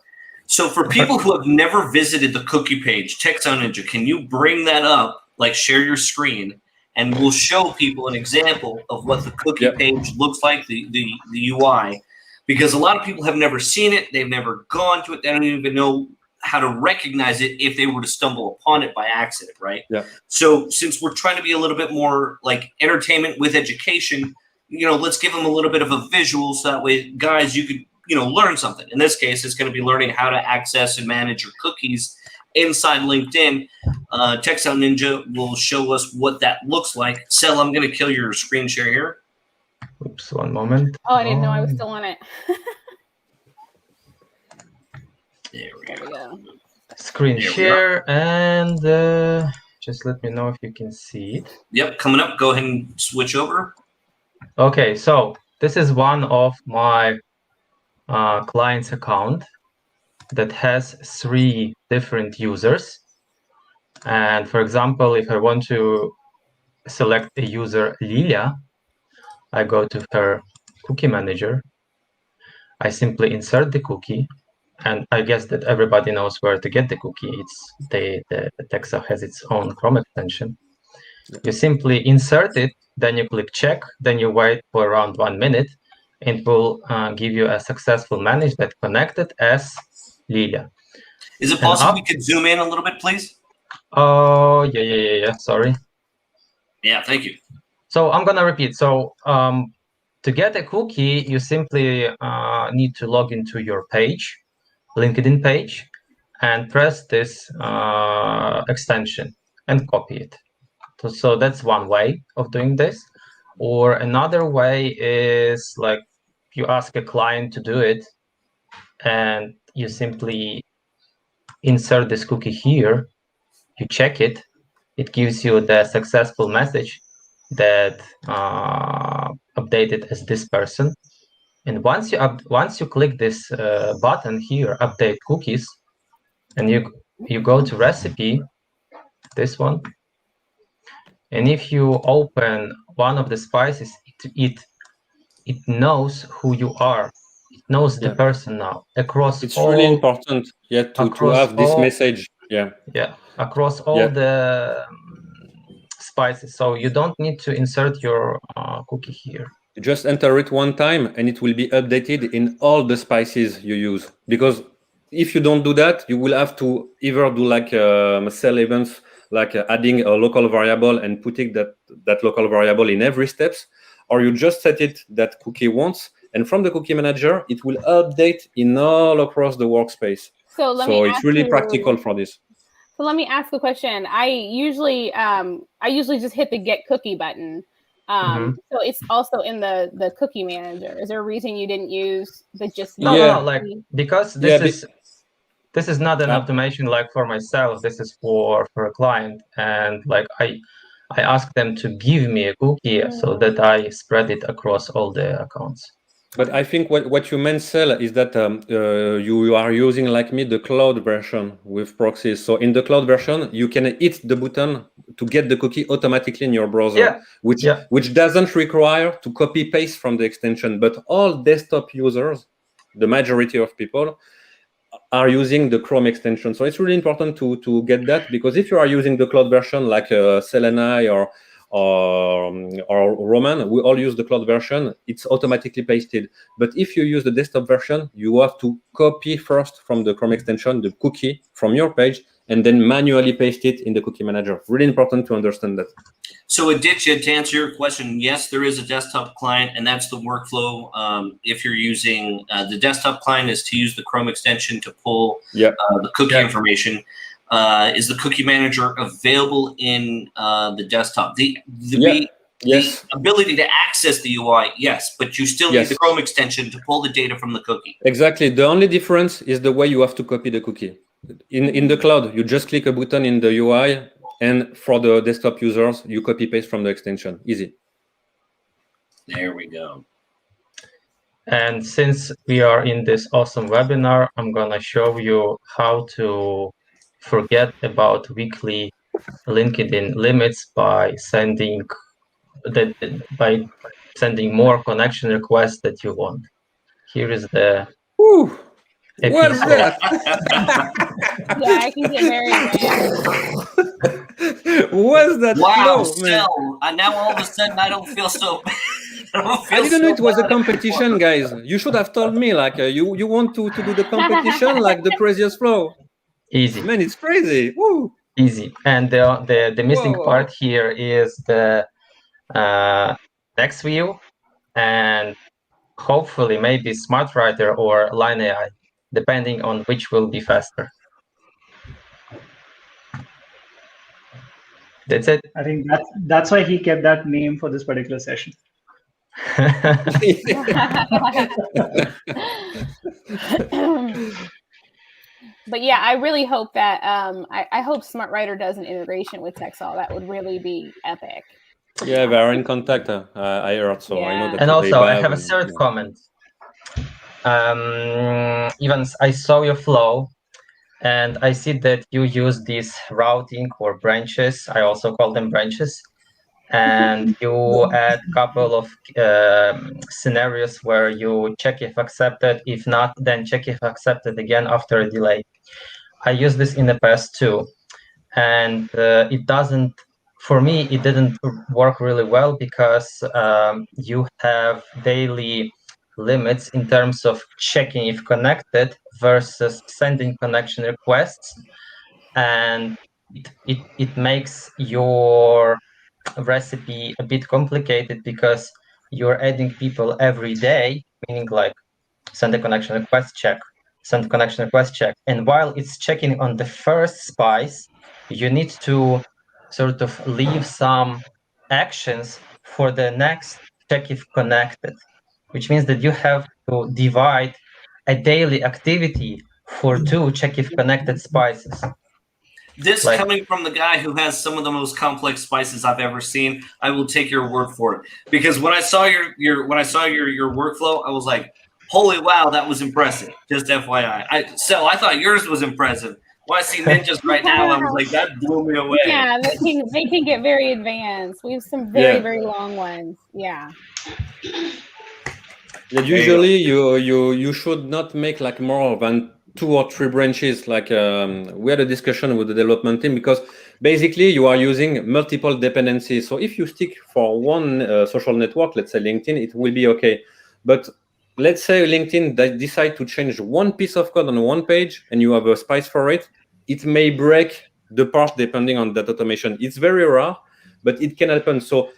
Speaker 1: So for people who have never visited the cookie page, Texau Ninja, can you bring that up, like share your screen, and we'll show people an example of what the cookie page looks like, the UI, because a lot of people have never seen it, they've never gone to it, they don't even know how to recognize it if they were to stumble upon it by accident, right?
Speaker 3: Yeah.
Speaker 1: So since we're trying to be a little bit more like entertainment with education, let's give them a little bit of a visual so that way, guys, you could learn something. In this case, it's going to be learning how to access and manage your cookies inside LinkedIn. Texau Ninja will show us what that looks like. Selle, I'm going to kill your screen share here.
Speaker 5: Oops, one moment.
Speaker 4: Oh, I didn't know I was still on it.
Speaker 1: There we
Speaker 4: There we
Speaker 1: go.
Speaker 4: go.
Speaker 5: Screen
Speaker 1: There we
Speaker 5: share, and just let me know if you can see it.
Speaker 1: Yep, coming up. Go ahead and switch over.
Speaker 5: Okay, so this is one of my client's account that has 3 different users. And for example, if I want to select a user Lilia, I go to her cookie manager. I simply insert the cookie, and I guess that everybody knows where to get the cookie. It's the Texau has its own Chrome extension. You simply insert it, then you click check, then you wait for around 1 minute, and it will give you a successful manage that connected as Lilia.
Speaker 1: Is it possible we could zoom in a little bit, please?
Speaker 5: Oh, yeah. Sorry.
Speaker 1: Yeah, thank you.
Speaker 5: So I'm gonna repeat. So to get a cookie, you simply need to log into your page, LinkedIn page, and press this extension and copy it. So that's one way of doing this. Or another way is like you ask a client to do it, and you simply insert this cookie here, you check it, it gives you the successful message that updated as this person. And once you click this button here, update cookies, and you go to recipe, this one, and if you open one of the spices, it knows who you are. It knows the person now across.
Speaker 3: It's really important, to have this message.
Speaker 5: Across all the spices. So you don't need to insert your cookie here.
Speaker 3: You just enter it one time, and it will be updated in all the spices you use. Because if you don't do that, you will have to either do like Selle Evans, like adding a local variable and putting that local variable in every steps, or you just set it that cookie once, and from the cookie manager, it will update in all across the workspace. So it's really practical for this.
Speaker 4: So let me ask a question. I usually just hit the get cookie button. So it's also in the cookie manager. Is there a reason you didn't use the just?
Speaker 5: No, like because this is not an automation like for myself. This is for a client, and like I asked them to give me a cookie so that I spread it across all the accounts.
Speaker 3: But I think what you meant, Selle, is that you are using, like me, the cloud version with proxies. So in the cloud version, you can hit the button to get the cookie automatically in your browser, which doesn't require to copy paste from the extension. But all desktop users, the majority of people, are using the Chrome extension. So it's really important to get that, because if you are using the cloud version like Selena or Roman, we all use the cloud version, it's automatically pasted. But if you use the desktop version, you have to copy first from the Chrome extension the cookie from your page and then manually paste it in the cookie manager. Really important to understand that.
Speaker 1: So Aditya, to answer your question, yes, there is a desktop client, and that's the workflow. If you're using the desktop client, is to use the Chrome extension to pull the cookie information. Is the cookie manager available in the desktop? The ability to access the UI, yes, but you still need the Chrome extension to pull the data from the cookie.
Speaker 3: Exactly. The only difference is the way you have to copy the cookie. in the cloud, you just click a button in the UI, and for the desktop users, you copy paste from the extension. Easy.
Speaker 1: There we go.
Speaker 5: And since we are in this awesome webinar, I'm gonna show you how to forget about weekly LinkedIn limits by sending more connection requests that you want. Here is the
Speaker 3: Whew. What's that?
Speaker 4: Yeah, I can get very advanced.
Speaker 3: What's that
Speaker 1: Wow,
Speaker 3: flow, man?
Speaker 1: Selle, now all of a sudden I don't feel so bad.
Speaker 3: I didn't know it was a competition, guys. You should have told me, like, you want to do the competition like the craziest flow.
Speaker 5: easy.
Speaker 3: Man, it's crazy. Woo.
Speaker 5: Easy. And the missing part here is the NexweaveTV and hopefully maybe SmartWriter or Line AI, depending on which will be faster. That's it.
Speaker 2: I think that's why he kept that name for this particular session.
Speaker 4: But yeah, I really hope that I hope SmartWriter does an integration with Texau. That would really be epic.
Speaker 3: Yeah, they are in contact. I heard, so I know that.
Speaker 5: And also, I have a
Speaker 3: and,
Speaker 5: third comment. Evans, I saw your flow, and I see that you use these routing or branches. I also call them branches. And you add a couple of scenarios where you check if accepted. If not, then check if accepted again after a delay. I used this in the past too. And it doesn't, for me, it didn't work really well because you have daily limits in terms of checking if connected versus sending connection requests. And it makes your recipe a bit complicated because you're adding people every day, meaning like send a connection request, check, send a connection request, check. And while it's checking on the first spice, you need to sort of leave some actions for the next check if connected, which means that you have to divide a daily activity for 2 check if connected spices.
Speaker 1: This coming from the guy who has some of the most complex spices I've ever seen, I will take your word for it. Because when I saw your workflow, I was like, holy wow, that was impressive. Just FYI. Selle, I thought yours was impressive. When I see ninjas right now, I was like, that blew me away.
Speaker 4: Yeah, they can get very advanced. We have some very long ones. Yeah.
Speaker 3: Yeah, usually you should not make like more than 2 or 3 branches. Like we had a discussion with the development team because basically you are using multiple dependencies. So if you stick for one social network, let's say LinkedIn, it will be okay. But let's say LinkedIn decide to change one piece of code on one page and you have a spice for it, it may break the part depending on that automation. It's very rare, but it can happen. So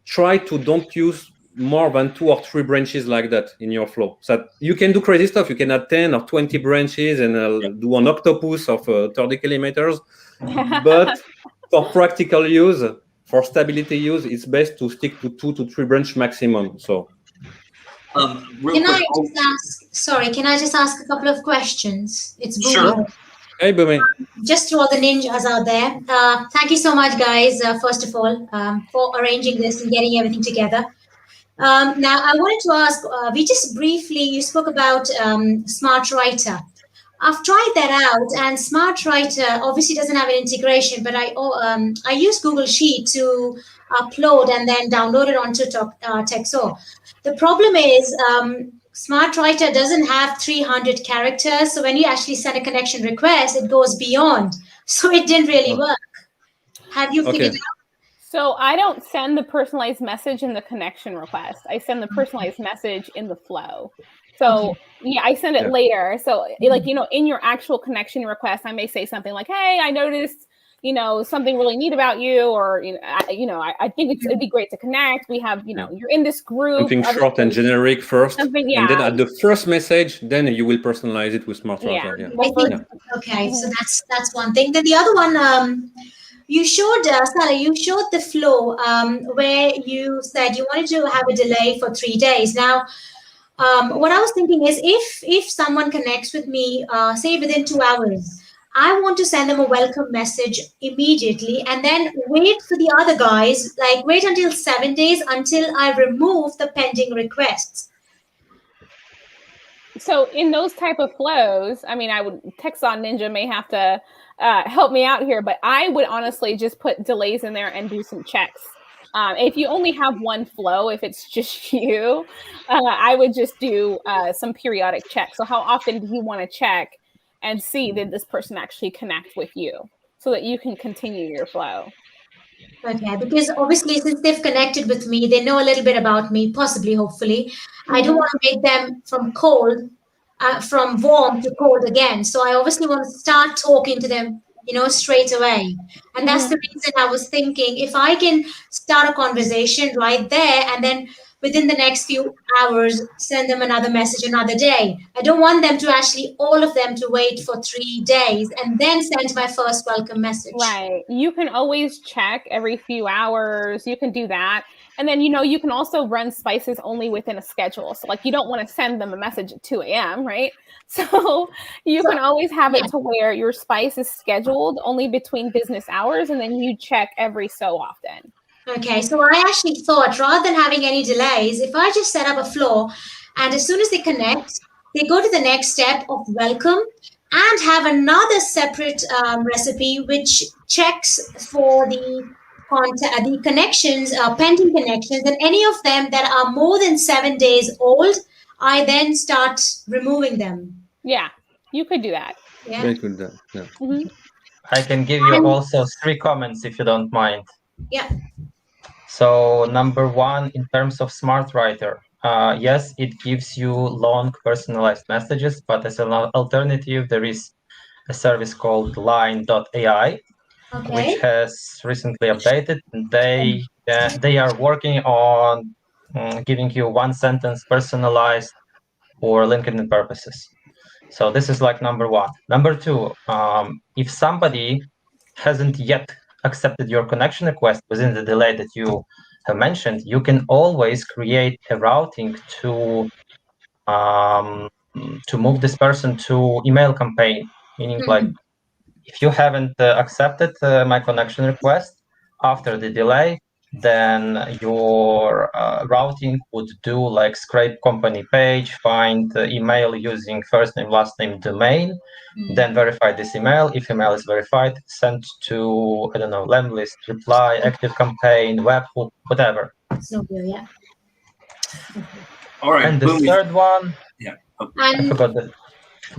Speaker 3: try to don't use more than 2 or 3 branches like that in your flow. So you can do crazy stuff. You can add 10 or 20 branches and do an octopus of 30 kilometers. But for practical use, for stability use, it's best to stick to 2 to 3 branch maximum. So,
Speaker 1: can
Speaker 6: I just ask a couple of questions? It's Boomy.
Speaker 1: Sure.
Speaker 3: Hey, Boomy.
Speaker 6: Just to all the ninjas out there, thank you so much, guys, first of all, for arranging this and getting everything together. Now, I wanted to ask, you spoke about SmartWriter. I've tried that out, and SmartWriter obviously doesn't have an integration, but I use Google Sheet to upload and then download it onto Texau. The problem is SmartWriter doesn't have 300 characters, so when you actually send a connection request, it goes beyond. So it didn't really work. Have you figured it out?
Speaker 4: So I don't send the personalized message in the connection request. I send the personalized message in the flow. So yeah, I send it later. So like, in your actual connection request, I may say something like, hey, I noticed, something really neat about you, or, I think it'd be great to connect. We have, you're in this group.
Speaker 3: Something short and generic first. And then at the first message, then you will personalize it with SmartWriter.
Speaker 6: Okay, so that's one thing. Then the other one, you showed, Selle, the flow where you said you wanted to have a delay for 3 days. Now, what I was thinking is if someone connects with me, say within 2 hours, I want to send them a welcome message immediately and then wait for the other guys, like wait until 7 days until I remove the pending requests.
Speaker 4: So in those type of flows, I mean, Texau Ninja may have to help me out here, but I would honestly just put delays in there and do some checks. If you only have one flow, if it's just you, I would just do some periodic checks. So how often do you want to check and see did this person actually connect with you so that you can continue your flow?
Speaker 6: Okay, because obviously since they've connected with me, they know a little bit about me, possibly, hopefully. I don't want to make them from warm to cold again. So I obviously want to start talking to them, straight away. And that's the reason I was thinking if I can start a conversation right there and then within the next few hours, send them another message another day. I don't want them to all of them to wait for 3 days and then send my first welcome message.
Speaker 4: Right. You can always check every few hours. You can do that. And then, you can also run spices only within a schedule. So like you don't want to send them a message at 2 a.m., right? So you can always have it to where your spice is scheduled only between business hours. And then you check every so often.
Speaker 6: Okay, so I actually thought rather than having any delays, if I just set up a flow and as soon as they connect, they go to the next step of welcome and have another separate recipe which checks for the connections, pending connections, and any of them that are more than 7 days old, I then start removing them.
Speaker 4: Yeah, you could do that.
Speaker 6: Yeah.
Speaker 3: Very good. Yeah.
Speaker 4: Mm-hmm.
Speaker 5: I can give you also 3 comments if you don't mind.
Speaker 6: Yeah.
Speaker 5: So number 1, in terms of Smart Writer, yes, it gives you long personalized messages, but as an alternative, there is a service called line.ai, which has recently updated. They are working on giving you 1 sentence personalized for LinkedIn purposes. So this is like number 1. Number 2, if somebody hasn't yet accepted your connection request within the delay that you have mentioned, you can always create a routing to move this person to email campaign, meaning like if you haven't accepted my connection request after the delay, then your routing would do like scrape company page, find the email using first name, last name, domain, then verify this email. If email is verified, send to, I don't know, Lemlist, reply, active campaign, webhook, whatever.
Speaker 6: Yeah.
Speaker 1: All right.
Speaker 5: And the third one,
Speaker 1: yeah.
Speaker 5: I forgot the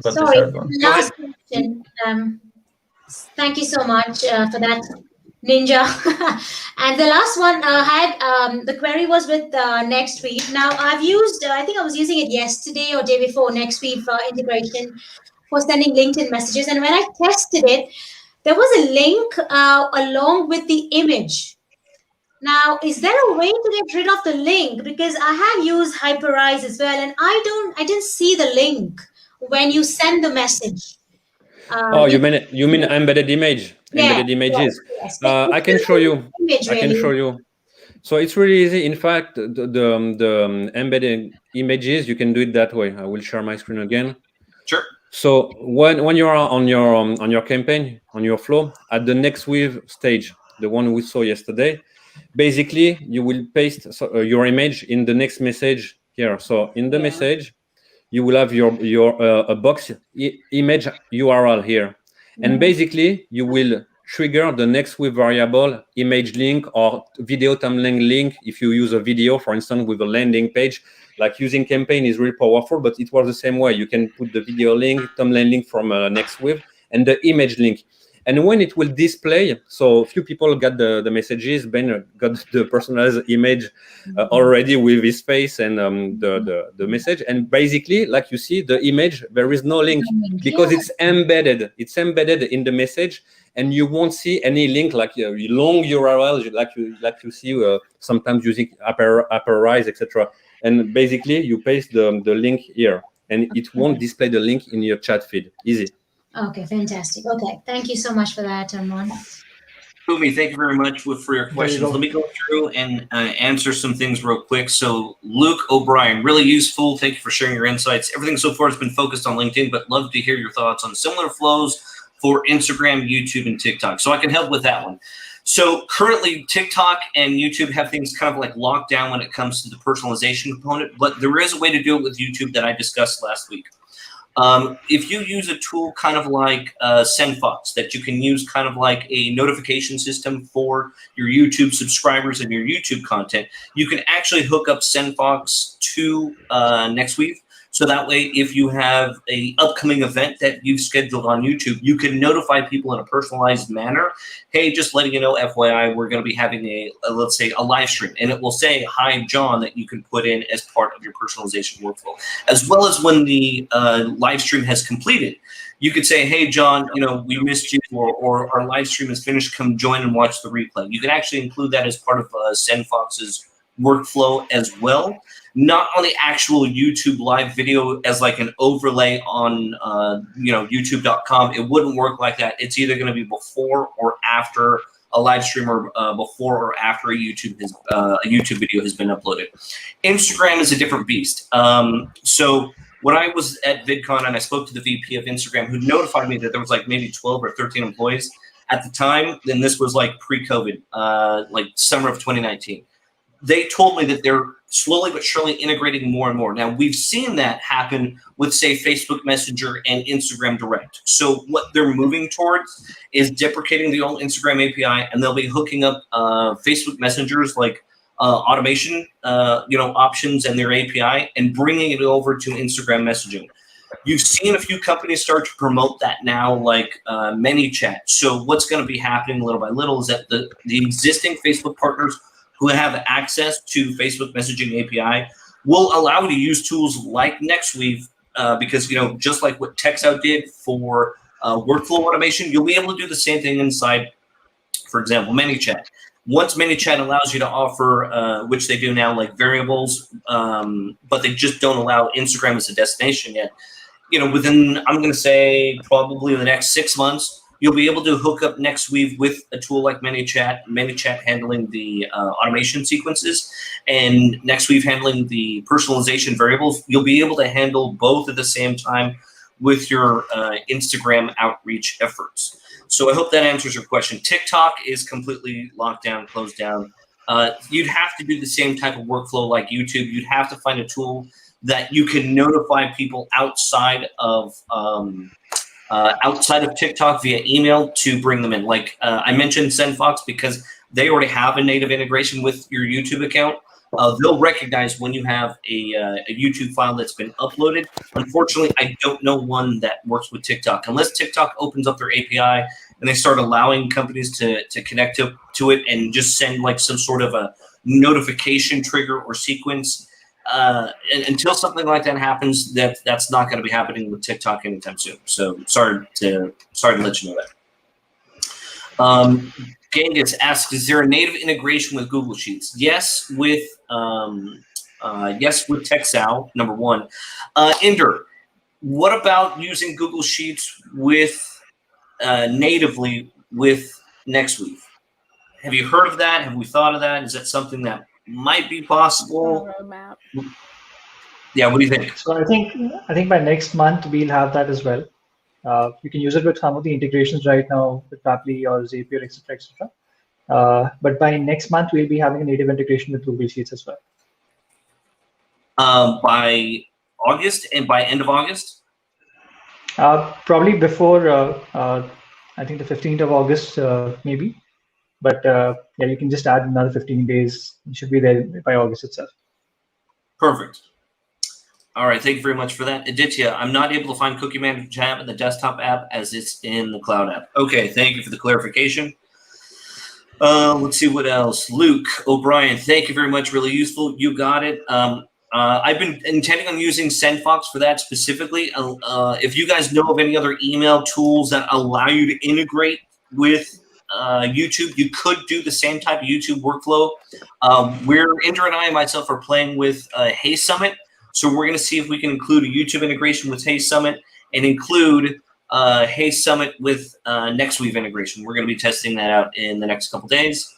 Speaker 5: third one.
Speaker 6: Last question. Thank you so much for that, Ninja. And the last one had the query was with NexweaveTV. Now I've used, I think I was using it yesterday or day before, NexweaveTV integration for sending LinkedIn messages. And when I tested it, there was a link along with the image. Now, is there a way to get rid of the link? Because I have used Hyperize as well, and I didn't see the link when you send the message.
Speaker 3: You mean embedded image? Embedded images.
Speaker 6: Yes.
Speaker 3: I can show you. I can show you. So it's really easy. In fact, the embedded images, you can do it that way. I will share my screen again.
Speaker 1: Sure.
Speaker 3: So when you are on your campaign, on your flow, at the NexweaveTV stage, the one we saw yesterday, basically you will paste your image in the next message here. So in the message, you will have your a box image URL here, and basically you will trigger the NexweaveTV variable image link or video thumbnail link if you use a video, for instance, with a landing page. Like using campaign is really powerful, but it was the same way. You can put the video link, thumbnail link from NexweaveTV, and the image link. And when it will display, so a few people got the messages. Ben got the personalized image already with his face and the message. And basically, like you see, the image, there is no link because it's embedded. It's embedded in the message, and you won't see any link like long URL like you see sometimes using Hyperize, etc. And basically, you paste the link here, and it won't display the link in your chat feed. Easy.
Speaker 6: Okay, fantastic. Okay, thank you so much for that, Arman.
Speaker 1: Boomy, thank you very much for your questions. Let me go through and answer some things real quick. So Luke O'Brien, really useful. Thank you for sharing your insights. Everything so far has been focused on LinkedIn, but love to hear your thoughts on similar flows for Instagram, YouTube, and TikTok. So I can help with that one. So currently, TikTok and YouTube have things kind of like locked down when it comes to the personalization component, but there is a way to do it with YouTube that I discussed last week. If you use a tool kind of like SendFox that you can use kind of like a notification system for your YouTube subscribers and your YouTube content, you can actually hook up SendFox to NexweaveTV. So that way, if you have a upcoming event that you've scheduled on YouTube, you can notify people in a personalized manner. Hey, just letting you know, FYI, we're going to be having let's say, a live stream. And it will say, hi, John, that you can put in as part of your personalization workflow. As well as when the live stream has completed, you could say, hey, John, we missed you, or our live stream is finished. Come join and watch the replay. You can actually include that as part of SendFox's workflow as well. Not on the actual YouTube live video as like an overlay on YouTube.com. It wouldn't work like that. It's either going to be before or after a live stream, or before or after a YouTube video has been uploaded. Instagram is a different beast. So when I was at VidCon and I spoke to the VP of Instagram, who notified me that there was like maybe 12 or 13 employees at the time, then this was like pre-COVID, like summer of 2019. They told me that they're slowly but surely integrating more and more. Now, we've seen that happen with, say, Facebook Messenger and Instagram Direct. So what they're moving towards is deprecating the old Instagram API, and they'll be hooking up Facebook Messengers like automation, options and their API, and bringing it over to Instagram messaging. You've seen a few companies start to promote that now, like ManyChat. So what's going to be happening little by little is that the existing Facebook partners who have access to Facebook messaging API will allow you to use tools like NexweaveTV, because, just like what Texau did for workflow automation, you'll be able to do the same thing inside, for example, ManyChat. Once ManyChat allows you to offer, which they do now, like variables, but they just don't allow Instagram as a destination yet. Within, I'm going to say, probably the next 6 months, you'll be able to hook up NexweaveTV with a tool like ManyChat handling the automation sequences, and NexweaveTV handling the personalization variables. You'll be able to handle both at the same time with your Instagram outreach efforts. So I hope that answers your question. TikTok is completely locked down, closed down. You'd have to do the same type of workflow like YouTube. You'd have to find a tool that you can notify people outside of TikTok via email to bring them in. Like I mentioned SendFox because they already have a native integration with your YouTube account. They'll recognize when you have a YouTube file that's been uploaded. Unfortunately, I don't know one that works with TikTok. Unless TikTok opens up their API and they start allowing companies to connect to it and just send like some sort of a notification trigger or sequence. And until something like that happens, that's not going to be happening with TikTok anytime soon. So sorry to let you know that. Genghis asks, is there a native integration with Google Sheets? Yes, with Texau, number one. Inder, what about using Google Sheets with natively with NexweaveTV? Have you heard of that? Have we thought of that? Is that something that might be possible?
Speaker 4: Roadmap.
Speaker 1: Yeah, what do you think?
Speaker 2: So I think by next month we'll have that as well. You can use it with some of the integrations right now with Papply or Zapier, etc., etc. But by next month we'll be having a native integration with Google Sheets as well.
Speaker 1: By August and by end of August?
Speaker 2: Probably before I think the 15th of August, maybe. But yeah, you can just add another 15 days. You should be there by August itself.
Speaker 1: Perfect. All right, thank you very much for that. Aditya, I'm not able to find Cookie Manager tab in the desktop app as it's in the cloud app. Okay, thank you for the clarification. Let's see what else. Luke O'Brien, thank you very much. Really useful. You got it. I've been intending on using SendFox for that specifically. If you guys know of any other email tools that allow you to integrate with YouTube, you could do the same type of YouTube workflow. Inder and I myself are playing with Hey Summit. So we're going to see if we can include a YouTube integration with Hey Summit and include Hey Summit with NexweaveTV integration. We're going to be testing that out in the next couple days.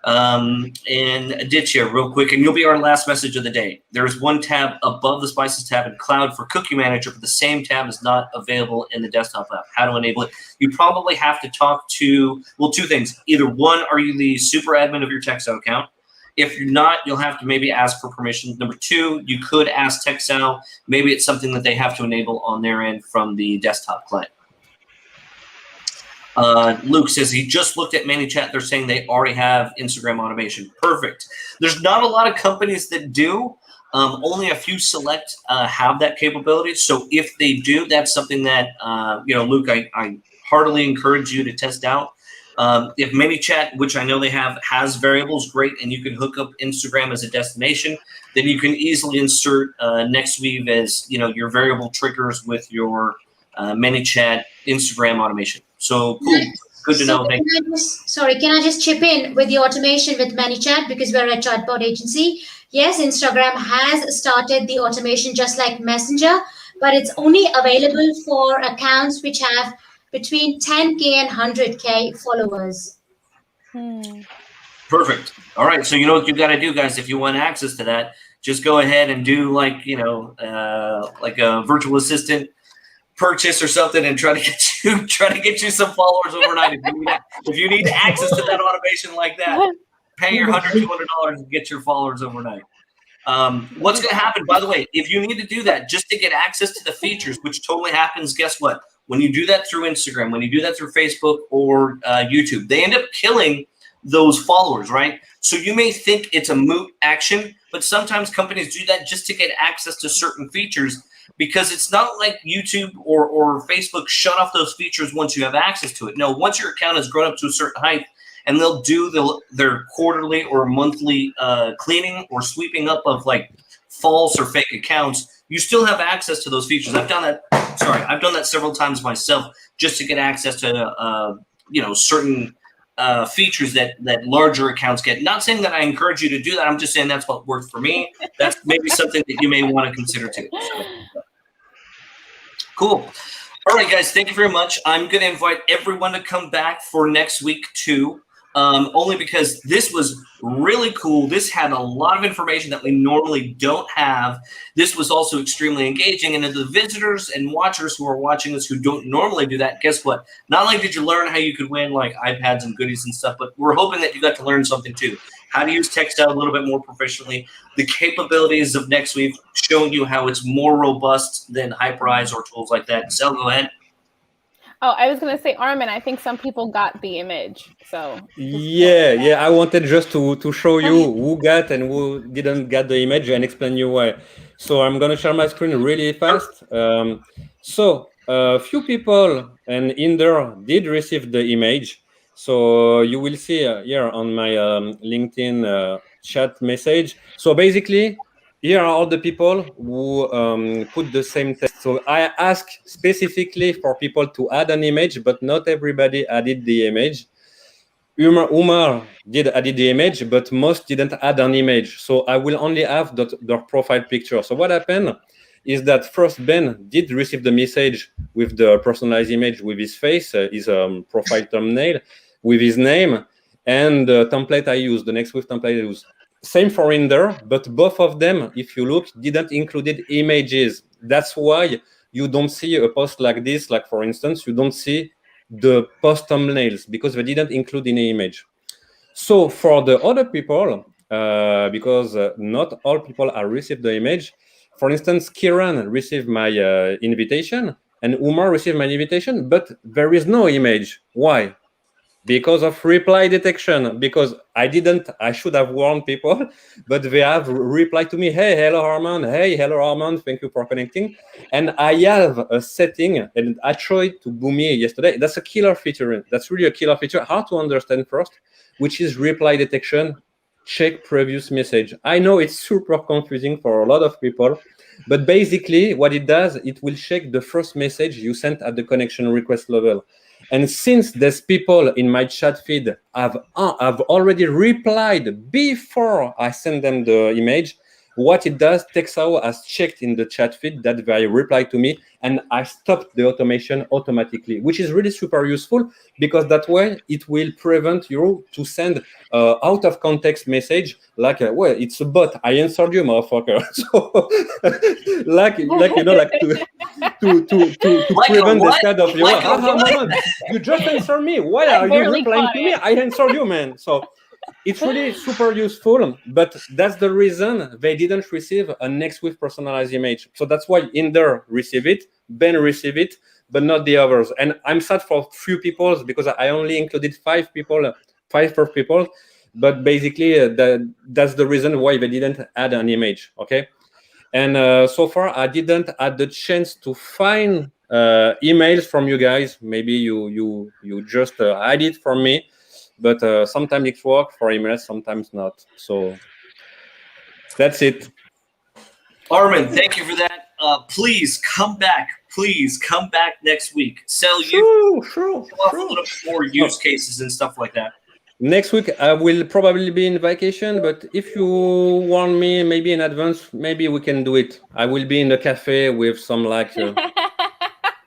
Speaker 1: And Aditya, real quick, and you'll be our last message of the day. There's one tab above the Spices tab in Cloud for Cookie Manager, but the same tab is not available in the desktop app. How to enable it? You probably have to talk to, well, two things. Either one, are you the super admin of your Texau account? If you're not, you'll have to maybe ask for permission. Number two, you could ask Texau. Maybe it's something that they have to enable on their end from the desktop client. Luke says he just looked at ManyChat. They're saying they already have Instagram automation. Perfect. There's not a lot of companies that do. Only a few select have that capability. So if they do, that's something that, Luke, I heartily encourage you to test out. If ManyChat, which I know they have, has variables, great, and you can hook up Instagram as a destination, then you can easily insert NexweaveTV as your variable triggers with your ManyChat Instagram automation. So cool. Good to know. Thank you.
Speaker 6: Can I just chip in with the automation with ManyChat, because we're a chatbot agency? Yes, Instagram has started the automation just like Messenger, but it's only available for accounts which have between 10K and 100K followers.
Speaker 1: Perfect. All right. So you know what you got to do, guys. If you want access to that, just go ahead and do like a virtual assistant purchase or something, and try to get you some followers overnight. If you need access to that automation like that, pay your $100, $200 and get your followers overnight. What's going to happen, by the way, if you need to do that just to get access to the features, which totally happens, guess what? When you do that through Instagram, when you do that through Facebook or YouTube, they end up killing those followers, right? So you may think it's a moot action, but sometimes companies do that just to get access to certain features, because it's not like YouTube or Facebook shut off those features once you have access to it. No, once your account has grown up to a certain height, and they'll do their quarterly or monthly cleaning or sweeping up of like false or fake accounts, you still have access to those features. I've done that several times myself just to get access to certain features that larger accounts get. Not saying that I encourage you to do that. I'm just saying that's what worked for me. That's maybe something that you may want to consider too. So, cool. All right, guys, thank you very much. I'm going to invite everyone to come back for next week too, only because this was really cool. This had a lot of information that we normally don't have. This was also extremely engaging. And the visitors and watchers who are watching us who don't normally do that, guess what? Not only did you learn how you could win like iPads and goodies and stuff, but we're hoping that you got to learn something too. How to use Texau a little bit more proficiently, the capabilities of NexweaveTV, showing you how it's more robust than Hyperize or tools like that. Selle, go ahead.
Speaker 4: Oh, I was going to say, Arman, I think some people got the image. So
Speaker 3: yeah, I wanted just to show you who got and who didn't get the image and explain you why. So I'm going to share my screen really fast. So a few people and Inder did receive the image. So you will see here on my LinkedIn chat message. So basically, here are all the people who put the same text. So I asked specifically for people to add an image, but not everybody added the image. Umar added the image, but most didn't add an image. So I will only have their profile picture. So what happened is that first Ben did receive the message with the personalized image with his face, his profile thumbnail, with his name, and the template I used, the NexweaveTV template I used. Same for Inder, but both of them, if you look, didn't include images. That's why you don't see a post like this. Like, for instance, you don't see the post thumbnails because they didn't include any image. So for the other people, because not all people have received the image, for instance, Kiran received my invitation and Umar received my invitation, but there is no image. Why? Because of reply detection, because I should have warned people, but they have replied to me, hey, hello, Arman. Hey, hello, Arman. Thank you for connecting. And I have a setting, and I tried to Boomi yesterday. That's a killer feature. That's really a killer feature. How to understand first, which is reply detection, check previous message. I know it's super confusing for a lot of people, but basically what it does, it will check the first message you sent at the connection request level. And since there's people in my chat feed have already replied before I send them the image, what it does, Texau has checked in the chat feed that they replied to me, and I stopped the automation automatically, which is really super useful because that way it will prevent you to send out of context message like, well, it's a bot. I answered you, motherfucker. So, like you know, like to
Speaker 1: Like
Speaker 3: prevent this
Speaker 1: what?
Speaker 3: kind of
Speaker 1: Like a what?
Speaker 3: moment. You just answered me. Why are you
Speaker 4: barely
Speaker 3: replying
Speaker 4: caught
Speaker 3: to me?
Speaker 4: it.
Speaker 3: I answered you, man. So it's really super useful, but that's the reason they didn't receive a Nexweave personalized image. So that's why Inder receive it, Ben receive it, but not the others. And I'm sad for few people because I only included 5 people, 5 per people. But basically, that's the reason why they didn't add an image. Okay. And so far, I didn't had the chance to find emails from you guys. Maybe you just hide it from me, but sometimes it works for emails, sometimes not. So that's it.
Speaker 1: Arman, thank you for that. Please come back. Please come back next week. Sell you
Speaker 3: Sure.
Speaker 1: off a little bit more use cases and stuff like that.
Speaker 3: Next week, I will probably be in vacation, but if you want me maybe in advance, maybe we can do it. I will be in the cafe with some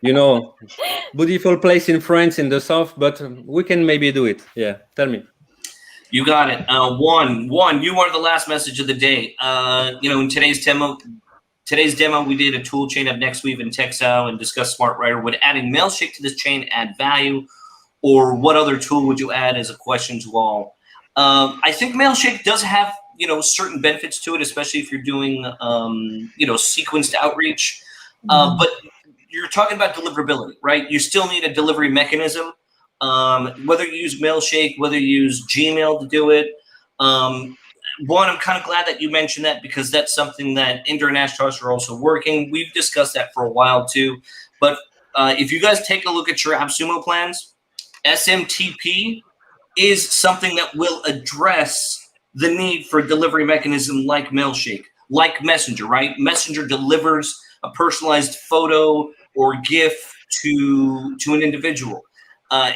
Speaker 3: you know, beautiful place in France in the south, but we can maybe do it. Yeah, tell me.
Speaker 1: You got it. One, you are the last message of the day. You know, in today's demo, we did a tool chain of NexweaveTV and Texau and discussed Smart Writer. Would adding Mailshake to this chain add value? Or what other tool would you add as a question to all? I think Mailshake does have, you know, certain benefits to it, especially if you're doing, you know, sequenced outreach. But you're talking about deliverability, right? You still need a delivery mechanism. Whether you use Mailshake, whether you use Gmail to do it. One, I'm kind of glad that you mentioned that because that's something that Inder and Ashtosh are also working. We've discussed that for a while too. But if you guys take a look at your AppSumo plans, SMTP is something that will address the need for a delivery mechanism like Mailshake, like Messenger, right? Messenger delivers a personalized photo or GIF to an individual.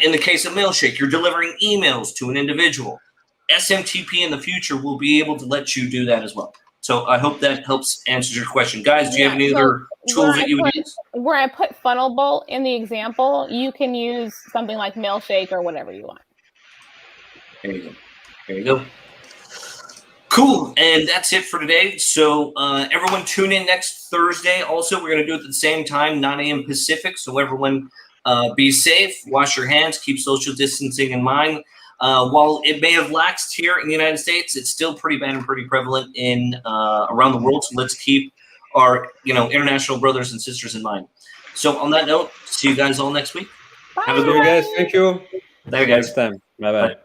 Speaker 1: In the case of Mailshake, you're delivering emails to an individual. SMTP in the future will be able to let you do that as well. So I hope that helps answer your question. Guys, do you have any other tools that you would use?
Speaker 4: Where I put Funnelbolt in the example, you can use something like Mailshake or whatever you want.
Speaker 1: There you go. There you go. Cool. And that's it for today. So everyone tune in next Thursday. Also, we're going to do it at the same time, 9 a.m. Pacific. So everyone be safe, wash your hands, keep social distancing in mind. While it may have laxed here in the United States, it's still pretty bad and pretty prevalent in around the world. So let's keep our international brothers and sisters in mind. So on that note, see you guys all next week.
Speaker 4: Bye.
Speaker 1: Have a good one,
Speaker 3: guys. Thank you.
Speaker 1: There, guys.
Speaker 3: Next time. Bye-bye.
Speaker 1: Bye.